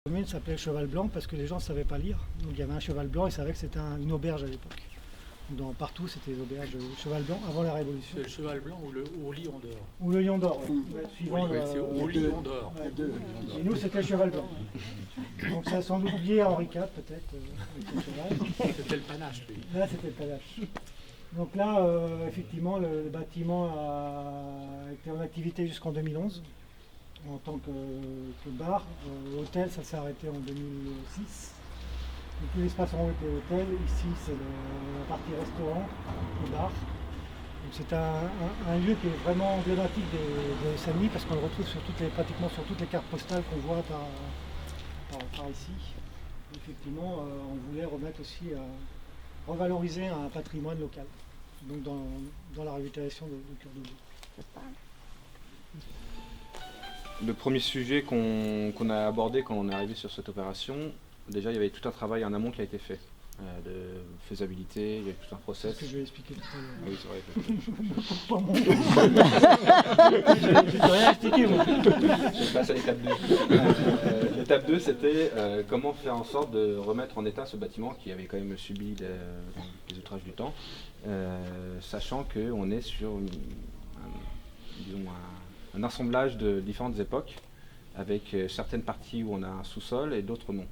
La commune s'appelait Cheval Blanc parce que les gens ne savaient pas lire. Donc il y avait un cheval blanc, ils savaient que c'était une auberge à l'époque. Partout, c'était les auberges Cheval Blanc avant la Révolution. C'est le cheval blanc ou le lion d'or? Ou le lion d'or, suivant c'est au lion d'or. Et nous, c'était le cheval blanc. Donc ça a sans doute lié à Henri IV, peut-être, avec ce cheval. C'était le panache, lui. Là, c'était le panache. Donc là, effectivement, le bâtiment a été en activité jusqu'en 2011 en tant que bar. L'hôtel, ça s'est arrêté en 2006. Donc, tous les espaces ont été hôtel. Ici, c'est la partie restaurant et bar. Donc, c'est un lieu qui est vraiment emblématique de Saint-Denis parce qu'on le retrouve pratiquement sur toutes les cartes postales qu'on voit par ici. Effectivement, on voulait remettre aussi revaloriser un patrimoine local, donc dans la revitalisation de Cœur de Bois. Le premier sujet qu'on a abordé quand on est arrivé sur cette opération, déjà il y avait tout un travail en amont qui a été fait, de faisabilité, il y avait tout un process. C'est ce que je vais expliquer tout à l'heure. Oui, c'est vrai. Pas mon Je peux rien expliquer, moi. Je passe à l'étape 2. L'étape 2, c'était comment faire en sorte de remettre en état ce bâtiment qui avait quand même subi les outrages du temps, sachant qu'on est sur un assemblage de différentes époques, avec certaines parties où on a un sous-sol et d'autres non.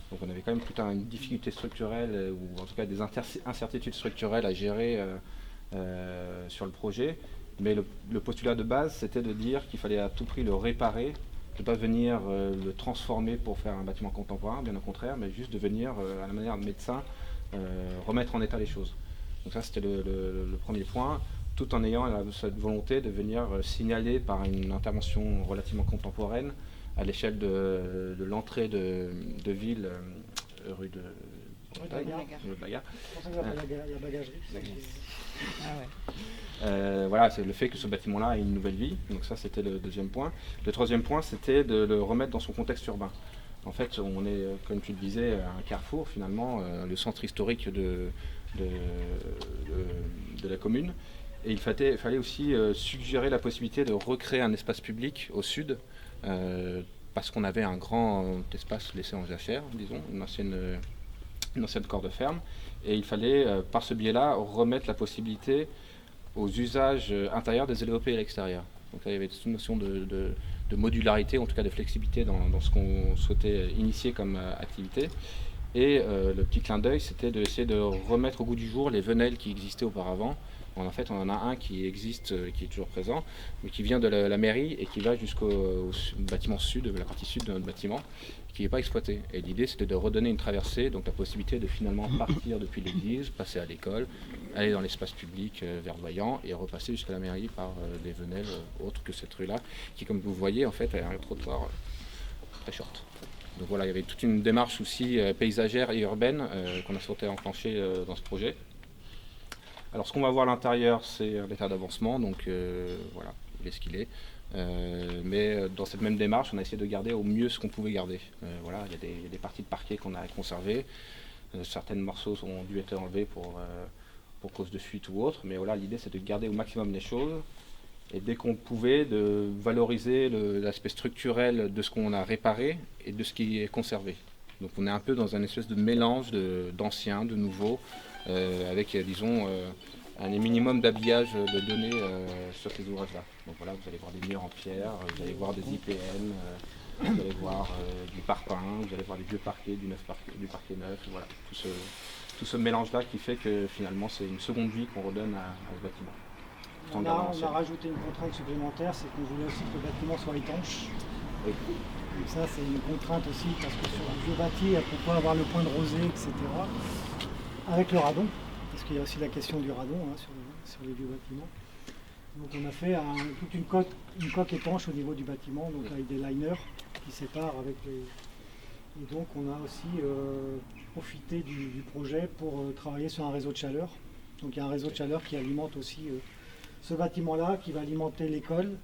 Donc on avait quand même toute une difficulté structurelle, ou en tout cas des incertitudes structurelles à gérer sur le projet. Mais le postulat de base, c'était de dire qu'il fallait à tout prix le réparer, de ne pas venir le transformer pour faire un bâtiment contemporain, bien au contraire, mais juste de venir, à la manière de médecin, remettre en état les choses. Donc ça, c'était le premier point, tout en ayant cette volonté de venir signaler par une intervention relativement contemporaine à l'échelle de l'entrée de ville, rue de Bagarre. C'est pour ça que j'appelle la bagagerie. Voilà, c'est le fait que ce bâtiment-là ait une nouvelle vie. Donc ça, c'était le deuxième point. Le troisième point, c'était de le remettre dans son contexte urbain. En fait, on est, comme tu le disais, à un carrefour, finalement, le centre historique de la commune. Et il fallait aussi suggérer la possibilité de recréer un espace public au sud, parce qu'on avait un grand espace laissé en jachère, disons, une ancienne corps de ferme. Et il fallait, par ce biais-là, remettre la possibilité aux usages intérieurs des LEOP à l'extérieur. Donc là, il y avait toute une notion de modularité, en tout cas de flexibilité dans ce qu'on souhaitait initier comme activité. Et le petit clin d'œil, c'était d'essayer de remettre au goût du jour les venelles qui existaient auparavant. En fait, on en a un qui existe, qui est toujours présent, mais qui vient de la mairie et qui va jusqu'au bâtiment sud, la partie sud de notre bâtiment, qui n'est pas exploité. Et l'idée, c'était de redonner une traversée, donc la possibilité de finalement partir depuis l'église, passer à l'école, aller dans l'espace public verdoyant et repasser jusqu'à la mairie par des venelles autres que cette rue-là, qui, comme vous voyez, en fait, a un trottoir très short. Donc voilà, il y avait toute une démarche aussi paysagère et urbaine qu'on a souhaité enclencher dans ce projet. Alors ce qu'on va voir à l'intérieur, c'est l'état d'avancement, donc voilà, il est ce qu'il est. Mais dans cette même démarche, on a essayé de garder au mieux ce qu'on pouvait garder. Voilà, il y a des parties de parquet qu'on a conservées. Certains morceaux ont dû être enlevés pour cause de fuite ou autre, mais voilà, l'idée c'est de garder au maximum les choses. Et dès qu'on pouvait, de valoriser l'aspect structurel de ce qu'on a réparé et de ce qui est conservé. Donc on est un peu dans un espèce de mélange d'anciens, de nouveaux, avec, disons, un minimum d'habillage de données sur ces ouvrages-là. Donc voilà, vous allez voir des murs en pierre, vous allez voir des IPN, vous allez voir du parpaing, vous allez voir des vieux parquets, du parquet neuf, voilà, tout ce mélange-là qui fait que finalement c'est une seconde vie qu'on redonne à ce bâtiment. On a rajouté une contrainte supplémentaire, c'est qu'on voulait aussi que le bâtiment soit étanche. Oui. Donc ça, c'est une contrainte aussi, parce que sur le vieux bâti, on peut avoir le point de rosée, etc. Avec le radon, parce qu'il y a aussi la question du radon sur les vieux bâtiments. Donc on a fait toute une coque étanche au niveau du bâtiment, donc avec des liners qui séparent avec les... Et donc on a aussi profité du projet pour travailler sur un réseau de chaleur. Donc il y a un réseau de chaleur qui alimente aussi ce bâtiment-là, qui va alimenter l'école.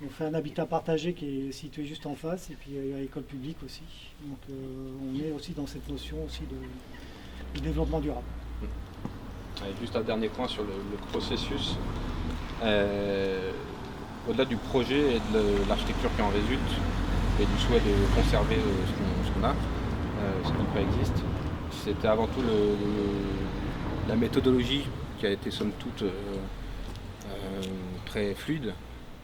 On fait un habitat partagé qui est situé juste en face, et puis il y a l'école publique aussi. Donc on est aussi dans cette notion aussi de développement durable. Juste un dernier point sur le processus. Au-delà du projet et de l'architecture qui en résulte, et du souhait de conserver ce qu'on a, ce qui préexiste. C'était avant tout la méthodologie qui a été somme toute très fluide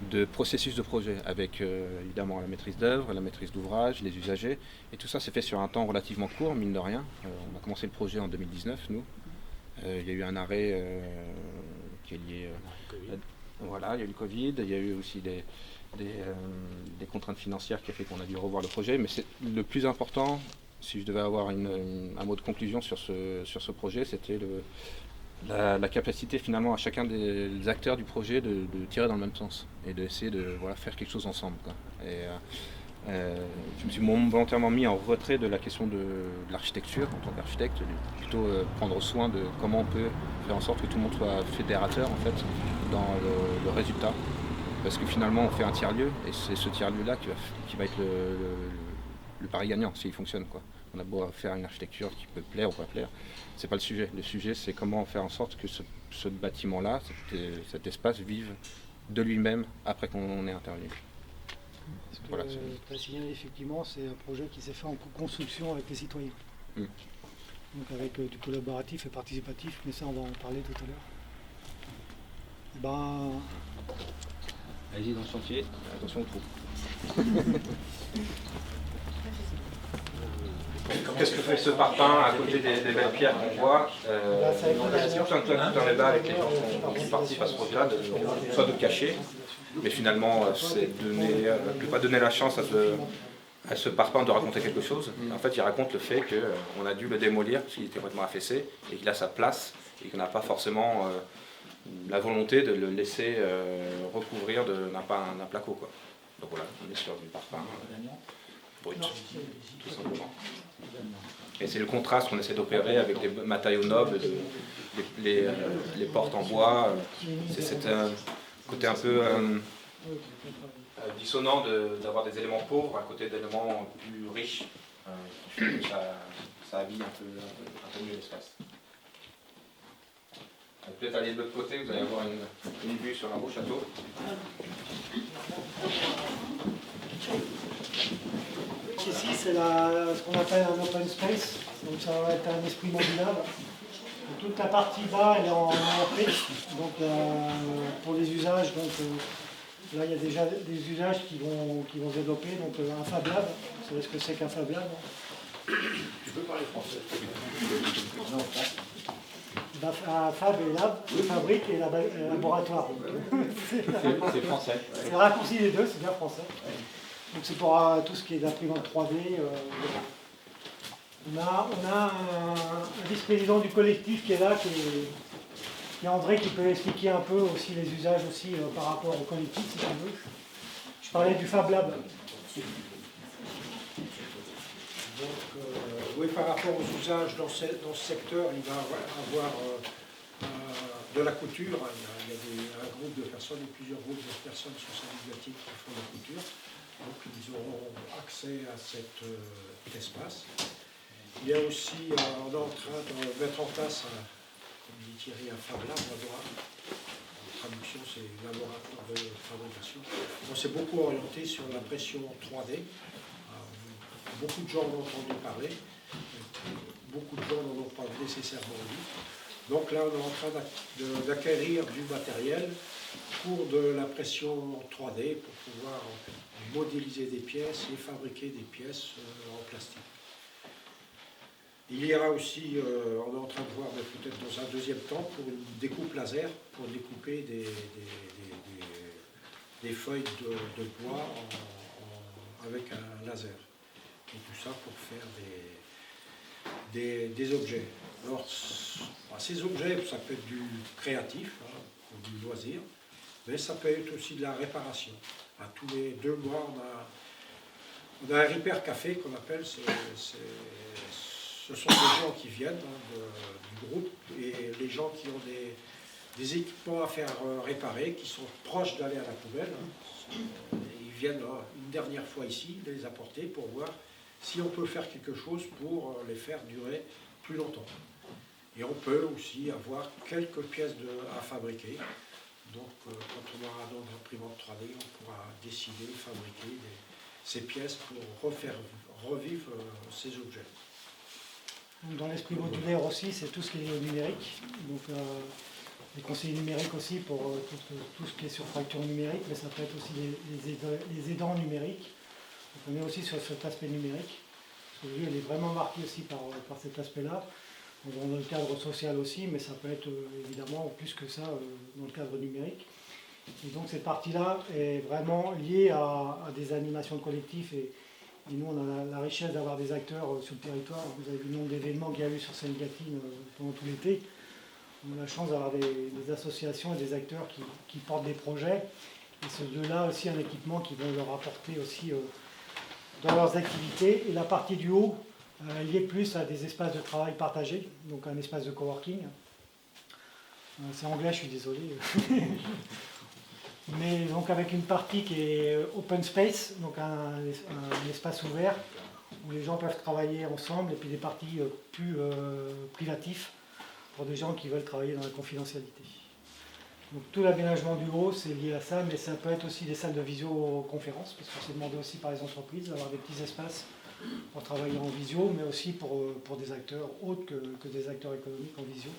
de processus de projet, avec évidemment la maîtrise d'œuvre, la maîtrise d'ouvrage, les usagers, et tout ça s'est fait sur un temps relativement court, mine de rien. On a commencé le projet en 2019, nous. Il y a eu un arrêt qui est lié... voilà, il y a eu le Covid, il y a eu aussi des contraintes financières qui a fait qu'on a dû revoir le projet, mais le plus important, si je devais avoir un mot de conclusion sur ce projet, c'était la capacité finalement à chacun des acteurs du projet de tirer dans le même sens et d'essayer de faire quelque chose ensemble, quoi. Et je me suis volontairement mis en retrait de la question de l'architecture en tant qu'architecte, plutôt prendre soin de comment on peut faire en sorte que tout le monde soit fédérateur en fait dans le résultat, parce que finalement on fait un tiers-lieu et c'est ce tiers-lieu là qui va être le pari gagnant s'il fonctionne, quoi. On a beau faire une architecture qui peut plaire ou pas plaire, c'est pas le sujet. Le sujet, c'est comment faire en sorte que ce bâtiment-là, cet espace, vive de lui-même après qu'on ait intervenu. Voilà, tu as signalé, effectivement, c'est un projet qui s'est fait en co-construction avec les citoyens. Donc avec du collaboratif et participatif, mais ça on va en parler tout à l'heure. Allez-y dans le chantier, attention au trou. Qu'est-ce que fait ce parpaing à côté des belles pierres qu'on voit? C'est tout un débat avec les gens qui participent à ce projet-là, soit de cacher, mais finalement c'est ne pas donner la chance à ce parpaing de raconter quelque chose. En fait, il raconte le fait qu'on a dû le démolir parce qu'il était complètement affaissé et qu'il a sa place et qu'on n'a pas forcément la volonté de le laisser recouvrir d'un placo, quoi. Donc voilà, on est sur du parpaing brut, tout simplement. Et c'est le contraste qu'on essaie d'opérer avec des matériaux nobles, les portes en bois. C'est cet côté un peu dissonant d'avoir des éléments pauvres à côté d'éléments plus riches. Qui fait que ça habille un peu mieux l'espace. Peut-être aller de l'autre côté, vous allez avoir une vue sur un beau château. Ici, c'est ce qu'on appelle un open space, donc ça va être un esprit modulable. Donc, toute la partie bas elle est en friche, donc pour les usages, donc là il y a déjà des usages qui vont se développer, donc un Fab Lab, vous savez ce que c'est qu'un Fab Lab? Tu peux parler français? Un Fab et Lab, fabrique et laboratoire. C'est français. C'est raccourci les deux, c'est bien français. Donc c'est pour tout ce qui est d'imprimante 3D. On a un vice-président du collectif qui est là, qui est André, qui peut expliquer un peu aussi les usages aussi par rapport au collectif, si tu veux. Je parlais du Fab Lab. Donc, oui, par rapport aux usages dans ce secteur, il va avoir de la couture. Il y a un groupe de personnes, et plusieurs groupes de personnes sur cette bibliothèque qui font de la couture. Donc ils auront accès à cet espace. Il y a aussi, on est en train de mettre en place, comme dit Thierry, un Fab Lab, en traduction c'est laboratoire de fabrication. On s'est beaucoup orienté sur l'impression 3D. Beaucoup de gens en ont entendu parler, beaucoup de gens n'en ont pas nécessairement vu. Donc là on est en train d'acquérir du matériel pour de l'impression 3D, pour pouvoir modéliser des pièces et fabriquer des pièces en plastique. Il y aura aussi, on est en train de voir peut-être dans un deuxième temps, pour une découpe laser, pour découper des feuilles de bois avec un laser. Et tout ça pour faire des objets. Alors, ces objets, ça peut être du créatif, ou du loisir, mais ça peut être aussi de la réparation. À tous les 2 mois, on a un repair café qu'on appelle, ce sont des gens qui viennent du groupe, et les gens qui ont des équipements à faire réparer, qui sont proches d'aller à la poubelle. Ils viennent une dernière fois ici, les apporter pour voir si on peut faire quelque chose pour les faire durer plus longtemps. Et on peut aussi avoir quelques pièces à fabriquer. Donc quand on aura dans l'imprimante 3D, on pourra décider de fabriquer ces pièces pour revivre ces objets. Donc, dans l'esprit modulaire aussi, c'est tout ce qui est numérique. Donc, les conseillers numériques aussi pour tout ce qui est sur fracture numérique, mais ça peut être aussi les aidants numériques. Donc, on est aussi sur cet aspect numérique. Parce que le lieu, il est vraiment marqué aussi par cet aspect-là. Dans le cadre social aussi, mais ça peut être évidemment plus que ça dans le cadre numérique. Et donc cette partie-là est vraiment liée à des animations de collectifs. Et nous, on a la richesse d'avoir des acteurs sur le territoire. Vous avez vu le nombre d'événements qu'il y a eu sur Seine-Gatine pendant tout l'été. On a la chance d'avoir des associations et des acteurs qui portent des projets. Et ce lieu-là aussi un équipement qui vont leur apporter aussi dans leurs activités. Et la partie du haut, liée plus à des espaces de travail partagés, donc un espace de coworking. C'est anglais, je suis désolé. Mais donc avec une partie qui est open space, donc un espace ouvert où les gens peuvent travailler ensemble, et puis des parties plus privatifs pour des gens qui veulent travailler dans la confidentialité. Donc tout l'aménagement du haut, c'est lié à ça, mais ça peut être aussi des salles de visioconférence, parce qu'on s'est demandé aussi par les entreprises d'avoir des petits espaces pour travailler en visio, mais aussi pour des acteurs autres que des acteurs économiques en visio.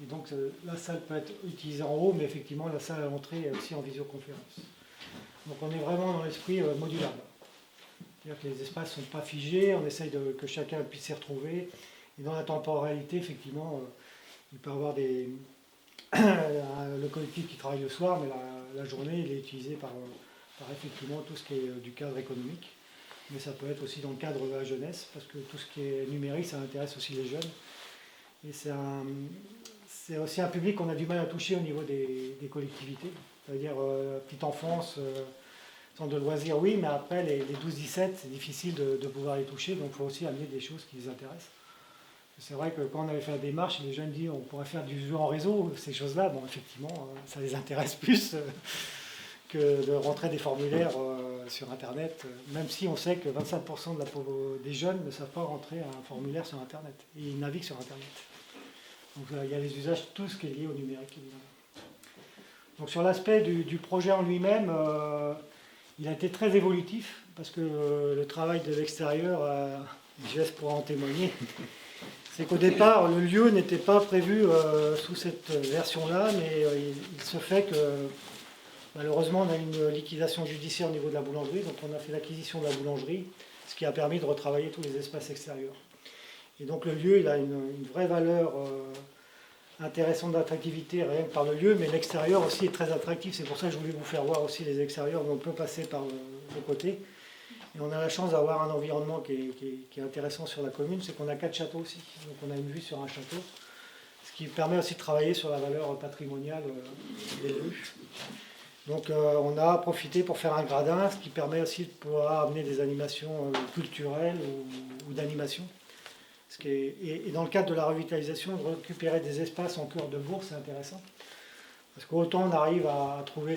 Et donc la salle peut être utilisée en haut, mais effectivement la salle à l'entrée est aussi en visioconférence. Donc on est vraiment dans l'esprit modulable. C'est-à-dire que les espaces ne sont pas figés, on essaye que chacun puisse s'y retrouver. Et dans la temporalité, effectivement, il peut y avoir le collectif qui travaille le soir, mais la journée, il est utilisé par effectivement tout ce qui est du cadre économique. Mais ça peut être aussi dans le cadre de la jeunesse, parce que tout ce qui est numérique, ça intéresse aussi les jeunes. Et c'est aussi un public qu'on a du mal à toucher au niveau des collectivités. C'est-à-dire petite enfance, centre de loisirs, oui, mais après les 12-17, c'est difficile de pouvoir les toucher, donc il faut aussi amener des choses qui les intéressent. C'est vrai que quand on avait fait la démarche, les jeunes disent on pourrait faire du jeu en réseau, ces choses-là, bon effectivement, ça les intéresse plus que de rentrer des formulaires sur Internet, même si on sait que 25% des jeunes ne savent pas rentrer un formulaire sur Internet, et ils naviguent sur Internet. Donc il y a les usages, tout ce qui est lié au numérique, évidemment. Donc sur l'aspect du projet en lui-même, il a été très évolutif, parce que le travail de l'extérieur, JS pourra en témoigner, c'est qu'au départ, le lieu n'était pas prévu sous cette version-là, mais il se fait que malheureusement, on a une liquidation judiciaire au niveau de la boulangerie, donc on a fait l'acquisition de la boulangerie, ce qui a permis de retravailler tous les espaces extérieurs. Et donc le lieu, il a une vraie valeur intéressante d'attractivité rien que par le lieu, mais l'extérieur aussi est très attractif. C'est pour ça que je voulais vous faire voir aussi les extérieurs où on peut passer par le côté. Et on a la chance d'avoir un environnement qui est intéressant sur la commune, c'est qu'on a 4 châteaux aussi. Donc on a une vue sur un château, ce qui permet aussi de travailler sur la valeur patrimoniale des rues. Donc on a profité pour faire un gradin, ce qui permet aussi de pouvoir amener des animations culturelles ou d'animation. Et dans le cadre de la revitalisation, de récupérer des espaces en cœur de bourg, c'est intéressant. Parce qu'autant on arrive à trouver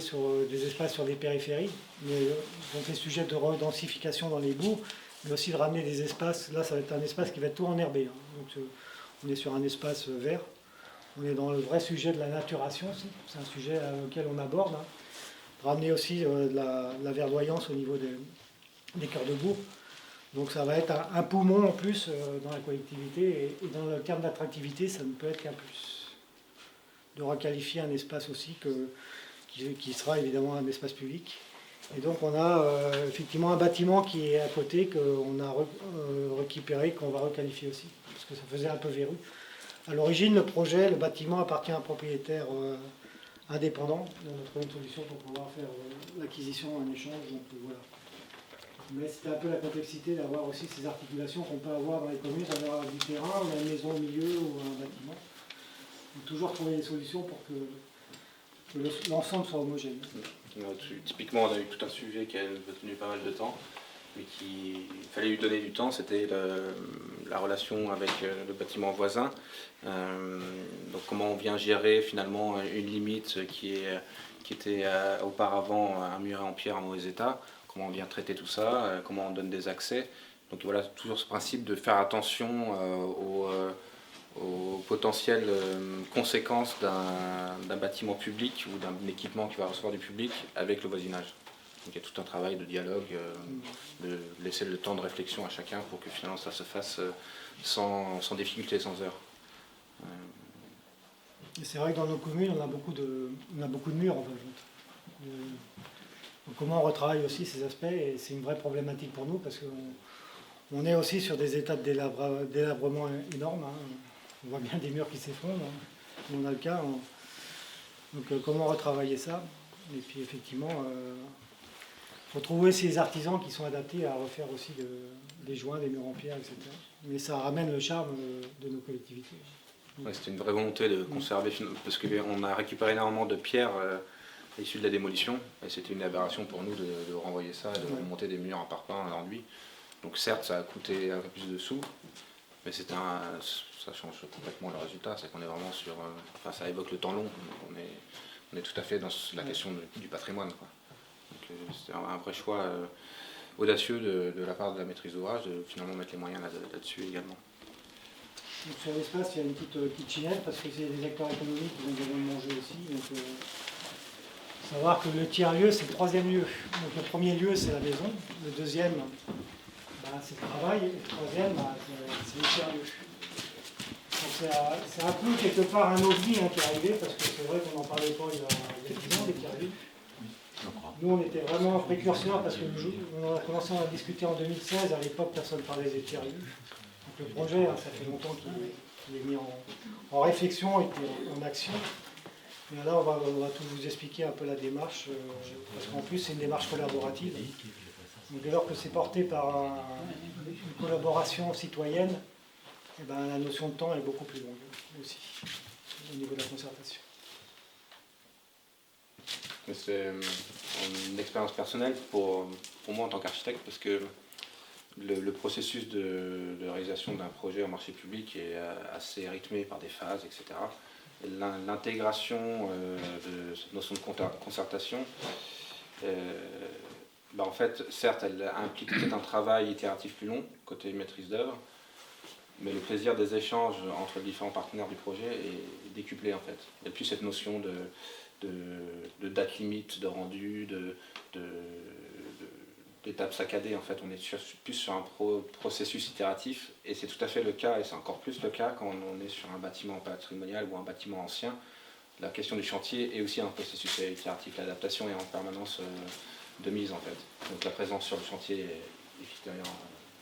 des espaces sur des périphéries, mais donc les sujets de redensification dans les bourgs, mais aussi de ramener des espaces, là ça va être un espace qui va être tout enherbé. Donc on est sur un espace vert, on est dans le vrai sujet de la naturation aussi, c'est un sujet auquel on aborde. Ramener aussi de la verdoyance au niveau des cœurs de bourg. Donc ça va être un poumon en plus dans la collectivité, et dans le terme d'attractivité, ça ne peut être qu'un plus. De requalifier un espace aussi qui sera évidemment un espace public. Et donc on a effectivement un bâtiment qui est à côté, qu'on a récupéré, qu'on va requalifier aussi, parce que ça faisait un peu verru. À l'origine, le bâtiment appartient à un propriétaire indépendant. On a trouvé une solution pour pouvoir faire l'acquisition en échange. Donc voilà. Mais c'était un peu la complexité d'avoir aussi ces articulations qu'on peut avoir dans les communes, d'avoir du terrain, ou une maison au milieu, ou un bâtiment. Il faut toujours trouver des solutions pour que l'ensemble soit homogène. Typiquement, on a eu tout un sujet qui a tenu pas mal de temps, mais qu'il fallait lui donner du temps, c'était la relation avec le bâtiment voisin. Donc comment on vient gérer finalement une limite qui était auparavant un mur en pierre en mauvais état, comment on vient traiter tout ça, comment on donne des accès. Donc voilà, toujours ce principe de faire attention aux potentielles conséquences d'un bâtiment public ou d'un équipement qui va recevoir du public avec le voisinage. Donc il y a tout un travail de dialogue, de laisser le temps de réflexion à chacun pour que finalement ça se fasse sans difficulté, sans heurts. Et c'est vrai que dans nos communes, on a beaucoup de murs en fait. Donc, comment on retravaille aussi ces aspects, et c'est une vraie problématique pour nous parce qu'on est aussi sur des états de délabrement énormes. Hein. On voit bien des murs qui s'effondrent, hein. On a le cas. Donc comment retravailler ça? Et puis effectivement, il faut trouver ces artisans qui sont adaptés à refaire aussi des joints, des murs en pierre, etc. Mais ça ramène le charme de nos collectivités. Ouais, c'était une vraie volonté de conserver, parce qu'on a récupéré énormément de pierres issues de la démolition, et c'était une aberration pour nous de renvoyer ça et de remonter des murs en parpaing, en enduit. Donc certes, ça a coûté un peu plus de sous, mais ça change complètement le résultat, c'est qu'on est vraiment sur... enfin, ça évoque le temps long, donc on est tout à fait dans la question du patrimoine, quoi. Donc c'est un vrai choix audacieux de la part de la maîtrise d'ouvrage de finalement mettre les moyens là-dessus également. Donc sur l'espace, il y a une petite kitchenette parce que c'est des acteurs économiques qui ont besoin de manger aussi. Donc, savoir que le tiers-lieu, c'est le troisième lieu. Donc le premier lieu, c'est la maison. Le deuxième, c'est le travail. Et le troisième, c'est le tiers-lieu. Donc c'est un peu quelque part un ovni qui est arrivé parce que c'est vrai qu'on n'en parlait pas il y a 10 ans, les tiers-lieux. Nous, on était vraiment précurseurs parce qu'on a commencé à en discuter en 2016. À l'époque, personne ne parlait des tiers-lieux. Le projet, ça fait longtemps qu'il est mis en réflexion et en action. Et là, on va tout vous expliquer un peu la démarche, parce qu'en plus, c'est une démarche collaborative. Donc, dès lors que c'est porté par une collaboration citoyenne, eh ben, la notion de temps est beaucoup plus longue aussi, au niveau de la concertation. C'est une expérience personnelle pour moi en tant qu'architecte, parce que le processus de réalisation d'un projet en marché public est assez rythmé par des phases, etc. L'intégration de cette notion de concertation, en fait, certes, elle implique peut-être un travail itératif plus long, côté maîtrise d'œuvre, mais le plaisir des échanges entre les différents partenaires du projet est décuplé, en fait. Il n'y a plus cette notion de date limite, de rendu, d'étapes saccadées. En fait, on est plus sur un processus itératif, et c'est tout à fait le cas, et c'est encore plus le cas quand on est sur un bâtiment patrimonial ou un bâtiment ancien. La question du chantier est aussi un processus itératif. L'adaptation est en permanence de mise, en fait. Donc la présence sur le chantier est évidemment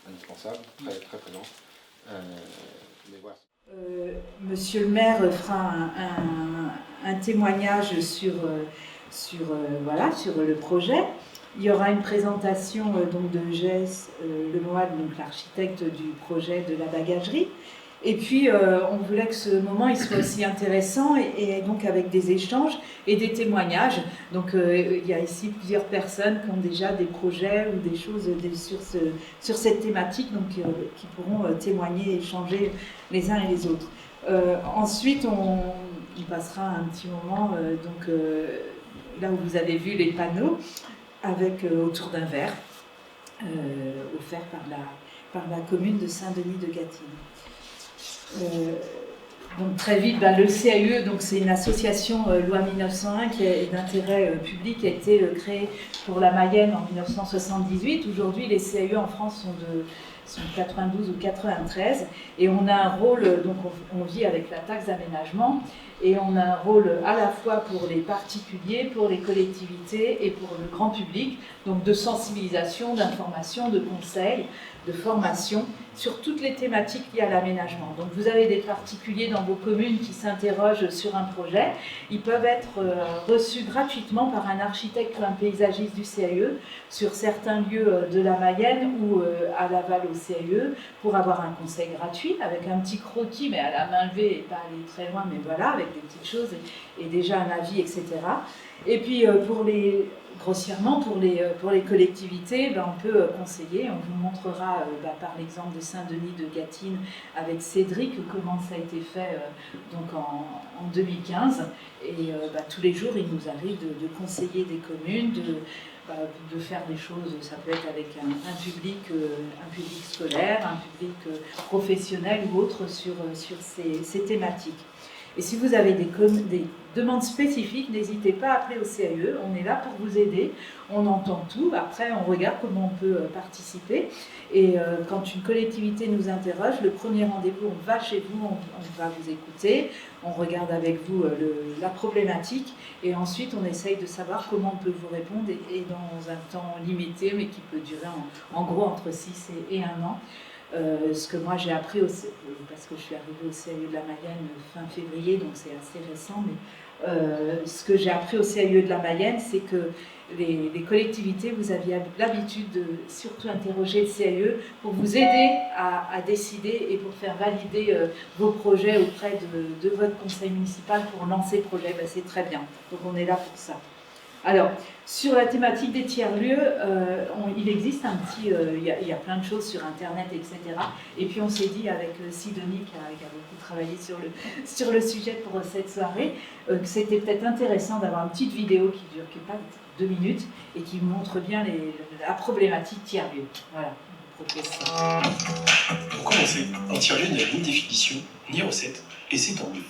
indispensable, très, très présente. Mais voilà. Monsieur le maire fera un témoignage sur le projet. Il y aura une présentation donc de Jess Lemoine, donc l'architecte du projet de la bagagerie. Et puis, on voulait que ce moment il soit aussi intéressant et donc avec des échanges et des témoignages. Donc, il y a ici plusieurs personnes qui ont déjà des projets ou des choses sur cette thématique, donc qui pourront témoigner et échanger les uns et les autres. Ensuite, on passera un petit moment là où vous avez vu les panneaux, autour d'un verre offert par la commune de Saint-Denis de Gâtine. Donc très vite, le CAUE, donc c'est une association loi 1901 qui est d'intérêt public, qui a été créée pour la Mayenne en 1978. Aujourd'hui, les CAUE en France sont 92 ou 93, et on a un rôle, donc on vit avec la taxe d'aménagement, et on a un rôle à la fois pour les particuliers, pour les collectivités et pour le grand public, donc de sensibilisation, d'information, de conseils, de formation sur toutes les thématiques liées à l'aménagement. Donc vous avez des particuliers dans vos communes qui s'interrogent sur un projet, ils peuvent être reçus gratuitement par un architecte ou un paysagiste du CAUE sur certains lieux de la Mayenne ou à Laval au CAUE pour avoir un conseil gratuit avec un petit croquis, mais à la main levée et pas aller très loin, mais voilà, avec des petites choses et déjà un avis, etc. Et puis grossièrement, pour les collectivités, on peut conseiller. On vous montrera par l'exemple de Saint-Denis de Gâtine avec Cédric comment ça a été fait donc en 2015. Et tous les jours, il nous arrive de conseiller des communes, de faire des choses. Ça peut être avec un public scolaire, un public professionnel ou autre sur ces thématiques. Et si vous avez des demande spécifique, n'hésitez pas à appeler au CAE, on est là pour vous aider, on entend tout, après on regarde comment on peut participer. Et quand une collectivité nous interroge, le premier rendez-vous, on va chez vous, on va vous écouter, on regarde avec vous la problématique et ensuite on essaye de savoir comment on peut vous répondre et dans un temps limité, mais qui peut durer en gros entre 6 et 1 an. Ce que moi j'ai appris, parce que je suis arrivée au CAE de la Mayenne fin février, donc c'est assez récent, mais ce que j'ai appris au CAE de la Mayenne, c'est que les collectivités, vous aviez l'habitude de surtout interroger le CAE pour vous aider à décider et pour faire valider vos projets auprès de votre conseil municipal pour lancer le projet. Ben, c'est très bien, donc on est là pour ça. Alors, sur la thématique des tiers-lieux, il existe un petit... il y a plein de choses sur Internet, etc. Et puis on s'est dit avec Sidonie, qui a beaucoup travaillé sur le sujet pour cette soirée, que c'était peut-être intéressant d'avoir une petite vidéo qui dure pas 2 minutes et qui montre bien la problématique tiers-lieux. Voilà, je vous propose ça. Pour commencer, un tiers-lieu n'a ni définition, ni recette, et c'est tant mieux.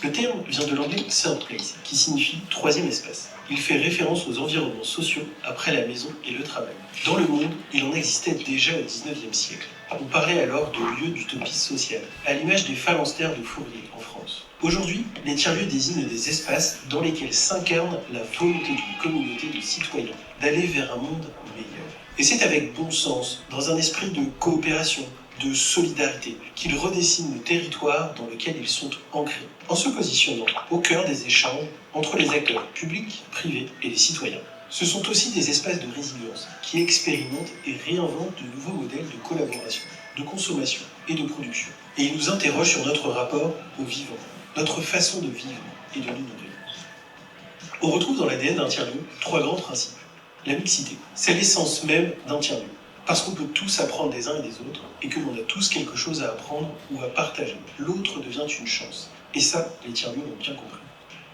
Le terme vient de l'anglais third place, qui signifie troisième espace. Il fait référence aux environnements sociaux après la maison et le travail. Dans le monde, il en existait déjà au XIXe siècle. On parlait alors de lieux d'utopie sociale, à l'image des phalanstères de Fourier en France. Aujourd'hui, les tiers-lieux désignent des espaces dans lesquels s'incarne la volonté d'une communauté de citoyens d'aller vers un monde meilleur. Et c'est avec bon sens, dans un esprit de coopération, de solidarité, qu'ils redessinent le territoire dans lequel ils sont ancrés, en se positionnant au cœur des échanges entre les acteurs publics, privés et les citoyens. Ce sont aussi des espaces de résilience qui expérimentent et réinventent de nouveaux modèles de collaboration, de consommation et de production. Et ils nous interrogent sur notre rapport au vivant, notre façon de vivre et de nous nourrir. On retrouve dans l'ADN d'un tiers-lieu 3 grands principes. La mixité, c'est l'essence même d'un tiers-lieu. Parce qu'on peut tous apprendre des uns et des autres, et que l'on a tous quelque chose à apprendre ou à partager. L'autre devient une chance. Et ça, les tiers-lieux l'ont bien compris.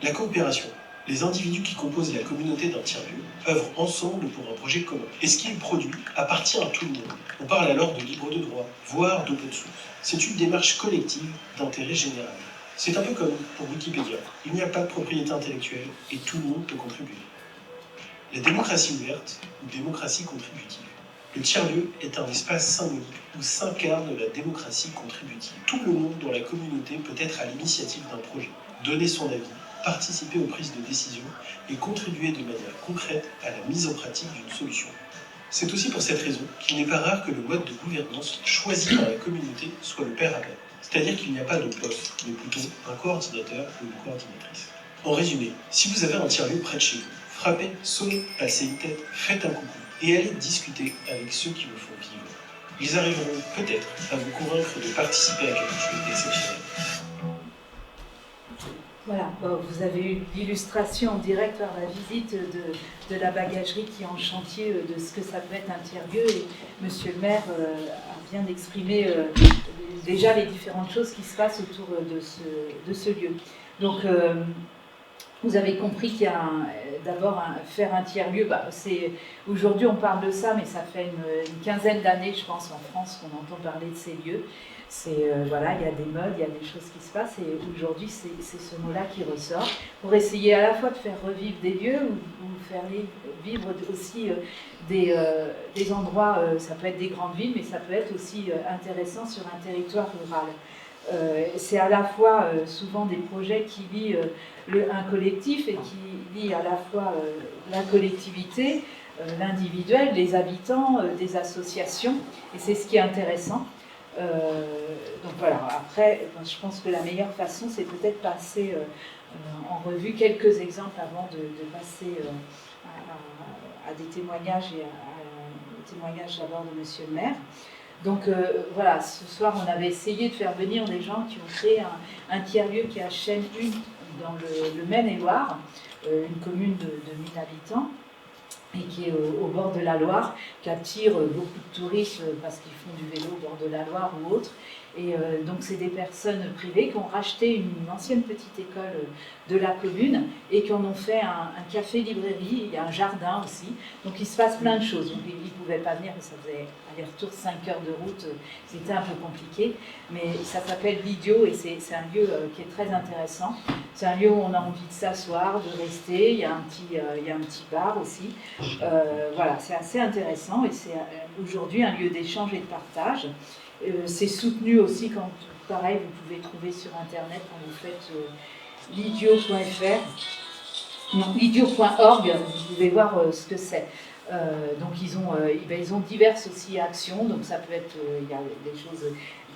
La coopération. Les individus qui composent la communauté d'un tiers-lieu œuvrent ensemble pour un projet commun. Et ce qu'ils produisent appartient à tout le monde. On parle alors de libre de droit, voire d'open source. C'est une démarche collective d'intérêt général. C'est un peu comme pour Wikipédia. Il n'y a pas de propriété intellectuelle et tout le monde peut contribuer. La démocratie ouverte ou démocratie contributive. Le tiers-lieu est un espace symbolique où s'incarne la démocratie contributive. Tout le monde dans la communauté peut être à l'initiative d'un projet, donner son avis, participer aux prises de décision et contribuer de manière concrète à la mise en pratique d'une solution. C'est aussi pour cette raison qu'il n'est pas rare que le mode de gouvernance choisi par la communauté soit le pair à pair. C'est-à-dire qu'il n'y a pas de boss, mais plutôt un coordinateur ou une coordinatrice. En résumé, si vous avez un tiers-lieu près de chez vous, frappez, sonnez, passez une tête, faites un coucou et allez discuter avec ceux qui le font vivre. Ils arriveront peut-être à vous convaincre de participer à quelque chose d'exceptionnel. Voilà, vous avez eu l'illustration en direct par la visite de la bagagerie qui est en chantier de ce que ça peut être un tiers-lieu et Monsieur le maire a bien exprimé déjà les différentes choses qui se passent autour de ce lieu. Donc vous avez compris qu'il y a d'abord faire un tiers-lieu, aujourd'hui on parle de ça, mais ça fait une quinzaine d'années, je pense, en France qu'on entend parler de ces lieux. Voilà, il y a des modes, il y a des choses qui se passent, et aujourd'hui c'est ce mot-là qui ressort, pour essayer à la fois de faire revivre des lieux, ou faire vivre aussi des endroits, ça peut être des grandes villes, mais ça peut être aussi intéressant sur un territoire rural. C'est à la fois souvent des projets qui lient un collectif et qui lient à la fois la collectivité, l'individuel, les habitants, des associations, et c'est ce qui est intéressant. Donc voilà, après, je pense que la meilleure façon, c'est peut-être passer en revue quelques exemples avant de passer à des témoignages et au témoignage d'abord de Monsieur le maire. Donc voilà, ce soir on avait essayé de faire venir des gens qui ont créé un tiers-lieu qui est à Chêne-Une dans le Maine-et-Loire, une commune de 1000 habitants, et qui est au bord de la Loire, qui attire beaucoup de touristes parce qu'ils font du vélo au bord de la Loire ou autre. Et donc c'est des personnes privées qui ont racheté une ancienne petite école de la commune et qui en ont fait un café-librairie. Il y a un jardin aussi. Donc il se passe plein de choses. Donc, ils ne pouvaient pas venir, ça faisait aller-retour 5 heures de route. C'était un peu compliqué. Mais ça s'appelle l'Idiot et c'est un lieu qui est très intéressant. C'est un lieu où on a envie de s'asseoir, de rester. Il y a un petit bar aussi. Voilà, c'est assez intéressant et c'est aujourd'hui un lieu d'échange et de partage. C'est soutenu aussi quand, pareil, vous pouvez trouver sur internet quand vous faites l'idiot.fr, non, l'idiot.org, vous pouvez voir ce que c'est. Donc ils ont diverses aussi actions, donc ça peut être, il y a des choses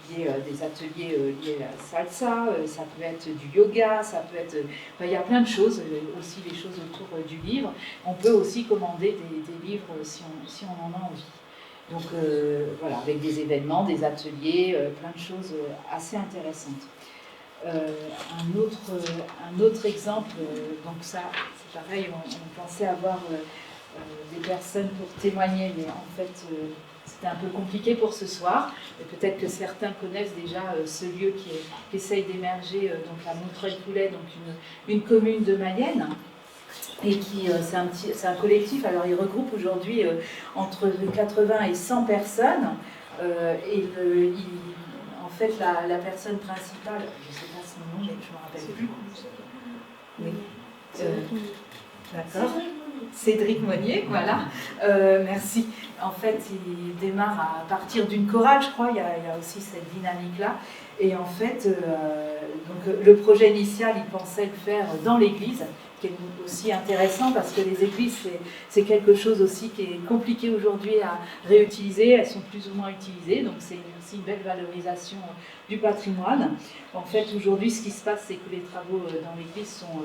liées, des ateliers liés à la salsa, ça peut être du yoga, ça peut être, il y a plein de choses, aussi des choses autour du livre. On peut aussi commander des livres si on en a envie. Donc voilà, avec des événements, des ateliers, plein de choses assez intéressantes. Un autre exemple, donc ça, c'est pareil, on pensait avoir des personnes pour témoigner, mais en fait, c'était un peu compliqué pour ce soir. Et peut-être que certains connaissent déjà ce lieu qui essaye d'émerger, donc à Montreuil-Poulet, donc une commune de Mayenne. Et qui c'est un collectif, alors il regroupe aujourd'hui entre 80 et 100 personnes. En fait, la personne principale, je ne sais pas son nom, mais je ne me rappelle plus. Oui. D'accord. Cédric Monnier, voilà. Merci. En fait, il démarre à partir d'une chorale, je crois. Il y a aussi cette dynamique-là. Et en fait, donc, le projet initial, il pensait le faire dans l'église, qui est aussi intéressant parce que les églises, c'est quelque chose aussi qui est compliqué aujourd'hui à réutiliser. Elles sont plus ou moins utilisées, donc c'est aussi une belle valorisation du patrimoine. En fait, aujourd'hui, ce qui se passe, c'est que les travaux dans l'église sont...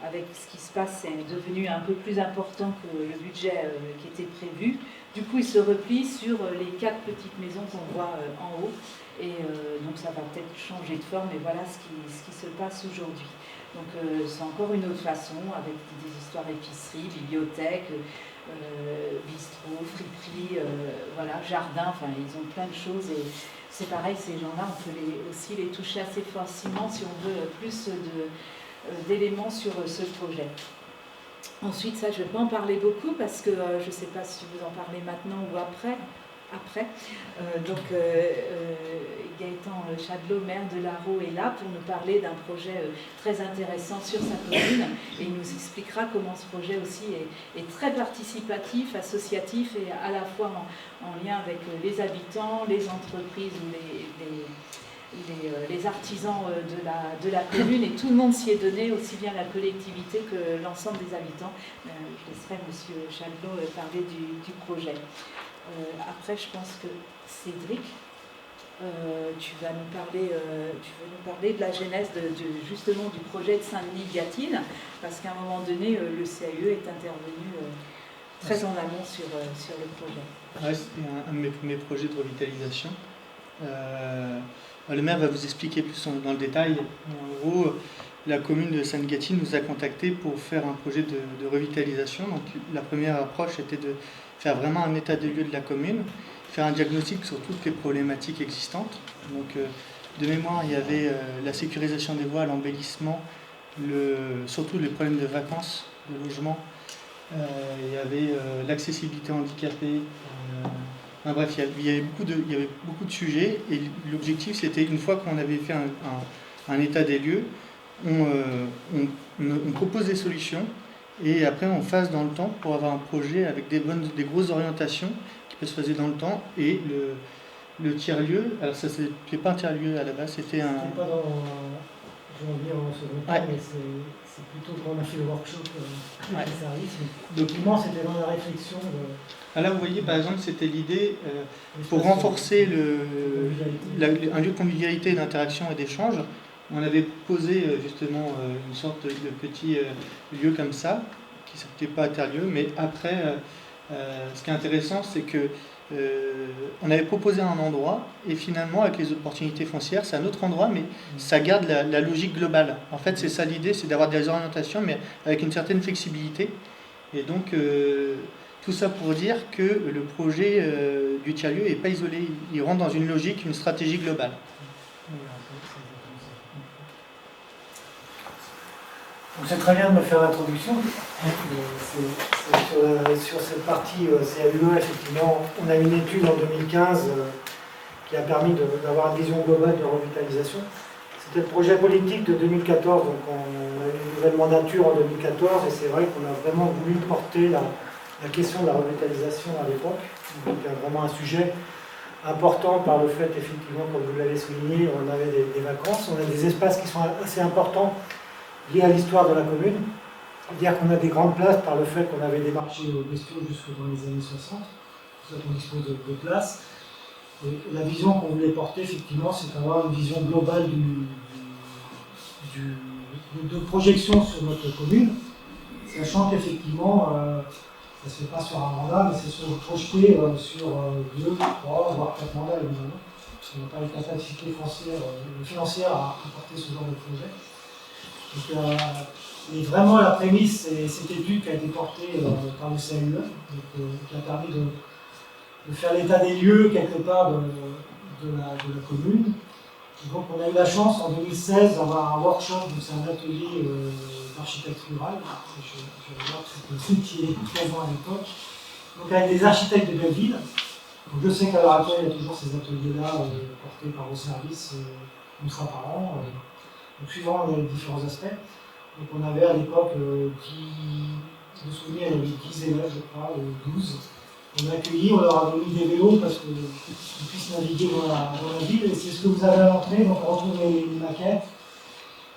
avec ce qui se passe, c'est devenu un peu plus important que le budget qui était prévu. Du coup, il se replie sur les 4 petites maisons qu'on voit en haut. Et donc, ça va peut-être changer de forme, mais voilà ce qui se passe aujourd'hui. Donc, c'est encore une autre façon, avec des histoires épicerie, bibliothèque, bistrot, friperie, voilà, jardin, enfin, ils ont plein de choses. Et c'est pareil, ces gens-là, on peut aussi les toucher assez facilement si on veut plus d'éléments sur ce projet. Ensuite, ça, je ne vais pas en parler beaucoup parce que je ne sais pas si vous en parlez maintenant ou après. Gaëtan Chadlot, maire de l'Arro, est là pour nous parler d'un projet très intéressant sur sa commune et il nous expliquera comment ce projet aussi est très participatif, associatif et à la fois en lien avec les habitants, les entreprises ou les artisans de la commune, et tout le monde s'y est donné, aussi bien la collectivité que l'ensemble des habitants. Je laisserai M. Chadlot parler du projet. Après, je pense que Cédric, tu vas nous parler de la genèse justement du projet de Saint-Denis-Gatine, parce qu'à un moment donné, le CAE est intervenu très en amont sur le projet. Ouais, c'était un de mes premiers projets de revitalisation. Le maire va vous expliquer plus dans le détail. En gros, la commune de Sainte-Gatine nous a contactés pour faire un projet de revitalisation. Donc, la première approche était de faire vraiment un état des lieux de la commune, faire un diagnostic sur toutes les problématiques existantes. Donc, de mémoire, il y avait la sécurisation des voies, l'embellissement, surtout les problèmes de vacances, de logement. Il y avait l'accessibilité handicapée. Bref, il y avait beaucoup de sujets, et l'objectif, c'était, une fois qu'on avait fait un état des lieux, on propose des solutions, et après on phase dans le temps pour avoir un projet avec des grosses orientations qui peuvent se faire dans le temps. Et le tiers-lieu, alors ça c'était pas un tiers-lieu à la base, c'était un... C'est pas dans... Je vais en venir en second temps, mais c'est plutôt quand on a fait le workshop avec les services. Donc, c'était dans la réflexion de... Là, vous voyez, par exemple, c'était l'idée pour renforcer un lieu de convivialité, d'interaction et d'échange. On avait proposé justement une sorte de petit lieu comme ça, qui n'était pas un tiers-lieu, mais après, ce qui est intéressant, c'est que on avait proposé un endroit, et finalement, avec les opportunités foncières, c'est un autre endroit, mais ça garde la logique globale. En fait, c'est ça l'idée, c'est d'avoir des orientations, mais avec une certaine flexibilité. Et donc, Tout ça pour dire que le projet du tiers-lieu n'est pas isolé, il rentre dans une logique, une stratégie globale. C'est très bien de me faire l'introduction. Sur cette partie CAUE, effectivement, on a une étude en 2015 qui a permis d'avoir une vision globale de revitalisation. C'était le projet politique de 2014, donc on a eu une nouvelle mandature en 2014, et c'est vrai qu'on a vraiment voulu porter la question de la revitalisation à l'époque. Donc il y a vraiment un sujet important par le fait, effectivement, comme vous l'avez souligné, on avait des vacances, on a des espaces qui sont assez importants liés à l'histoire de la commune. C'est-à-dire qu'on a des grandes places par le fait qu'on avait des marchés bestiaux jusque dans les années 60, pour ça qu'on dispose de places. Et la vision qu'on voulait porter, effectivement, c'est d'avoir une vision globale de projection sur notre commune, sachant qu'effectivement, ça ne se fait pas sur un mandat, mais c'est se projeter sur 2, 3, voire 4 mandats, évidemment, parce qu'on n'a pas les capacités financières à porter ce genre de projet. Donc, et vraiment, la prémisse, c'est cette étude qui a été portée par le CAUE, qui a permis de faire l'état des lieux, quelque part, de la commune. Et donc, on a eu la chance, en 2016, d'avoir un workshop, donc c'est un atelier d'architecte rural. Je vais voir que c'est un truc qui est présent à l'époque. Donc, avec des architectes de Belleville. Donc, je sais qu'à l'heure actuelle, il y a toujours ces ateliers-là portés par vos services une fois par an, donc, suivant les différents aspects. Donc on avait à l'époque 10, je me souviens, il y avait 10 élèves, je crois, 12. On a accueilli, on leur a donné des vélos parce qu'ils puissent naviguer dans la ville. Et c'est ce que vous avez à l'entrée, donc on retrouve les maquettes.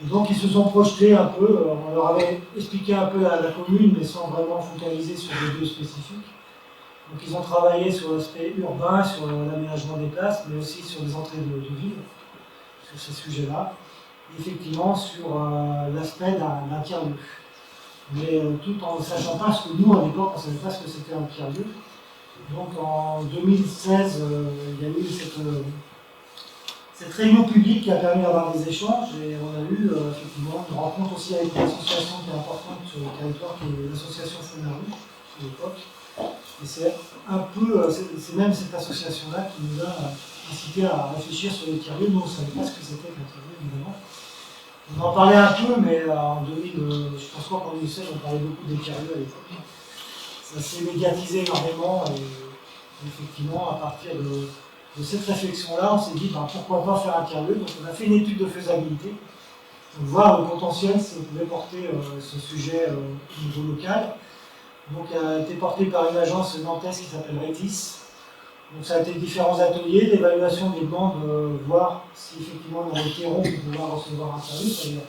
Et donc ils se sont projetés un peu, on leur avait expliqué un peu la commune, mais sans vraiment focaliser sur des lieux spécifiques. Donc ils ont travaillé sur l'aspect urbain, sur l'aménagement des places, mais aussi sur les entrées de ville, sur ces sujets-là. Effectivement sur l'aspect d'un tiers-lieu. Mais tout en ne sachant pas ce que nous, à l'époque, on ne savait pas ce que c'était un tiers-lieu. Donc en 2016, il y a eu cette réunion publique qui a permis d'avoir des échanges et on a eu effectivement une rencontre aussi avec une association qui est importante sur le territoire, qui est l'association Fonarue, à l'époque. Et c'est un peu, c'est même cette association-là qui nous a incité à réfléchir sur les tiers-lieux. Nous, on ne savait pas ce que c'était qu'un tiers-lieu, évidemment. On en parlait un peu, mais en 2000, je pense pas qu'en 2016, on parlait beaucoup des tiers-lieux à l'époque. Ça s'est médiatisé énormément et effectivement, à partir de cette réflexion-là, on s'est dit pourquoi pas faire un tiers-lieu. Donc on a fait une étude de faisabilité, pour voir le potentiel si on pouvait porter ce sujet au niveau local. Donc elle a été portée par une agence nantaise qui s'appelle Retis. Donc ça a été différents ateliers d'évaluation des demandes, voir si effectivement on a des terreaux pour pouvoir recevoir un tiers-lieu.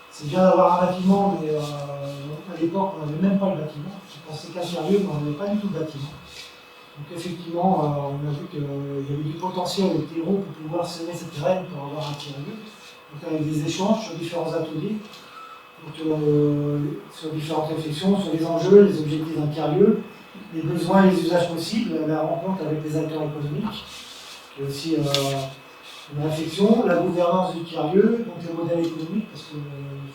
C'est bien d'avoir un bâtiment, mais à l'époque on n'avait même pas le bâtiment. Je pensais qu'un tiers-lieu, mais on n'avait pas du tout le bâtiment. Donc effectivement, on a vu qu'il y avait du potentiel des terreaux pour pouvoir semer cette graine pour avoir un tiers-lieu. Donc avec des échanges sur différents ateliers, donc, sur différentes réflexions, sur les enjeux, les objectifs d'un tiers-lieu, les besoins et les usages possibles, la rencontre avec les acteurs économiques, qui est aussi une réflexion, la gouvernance du tiers-lieu, donc les modèles économiques, parce qu'il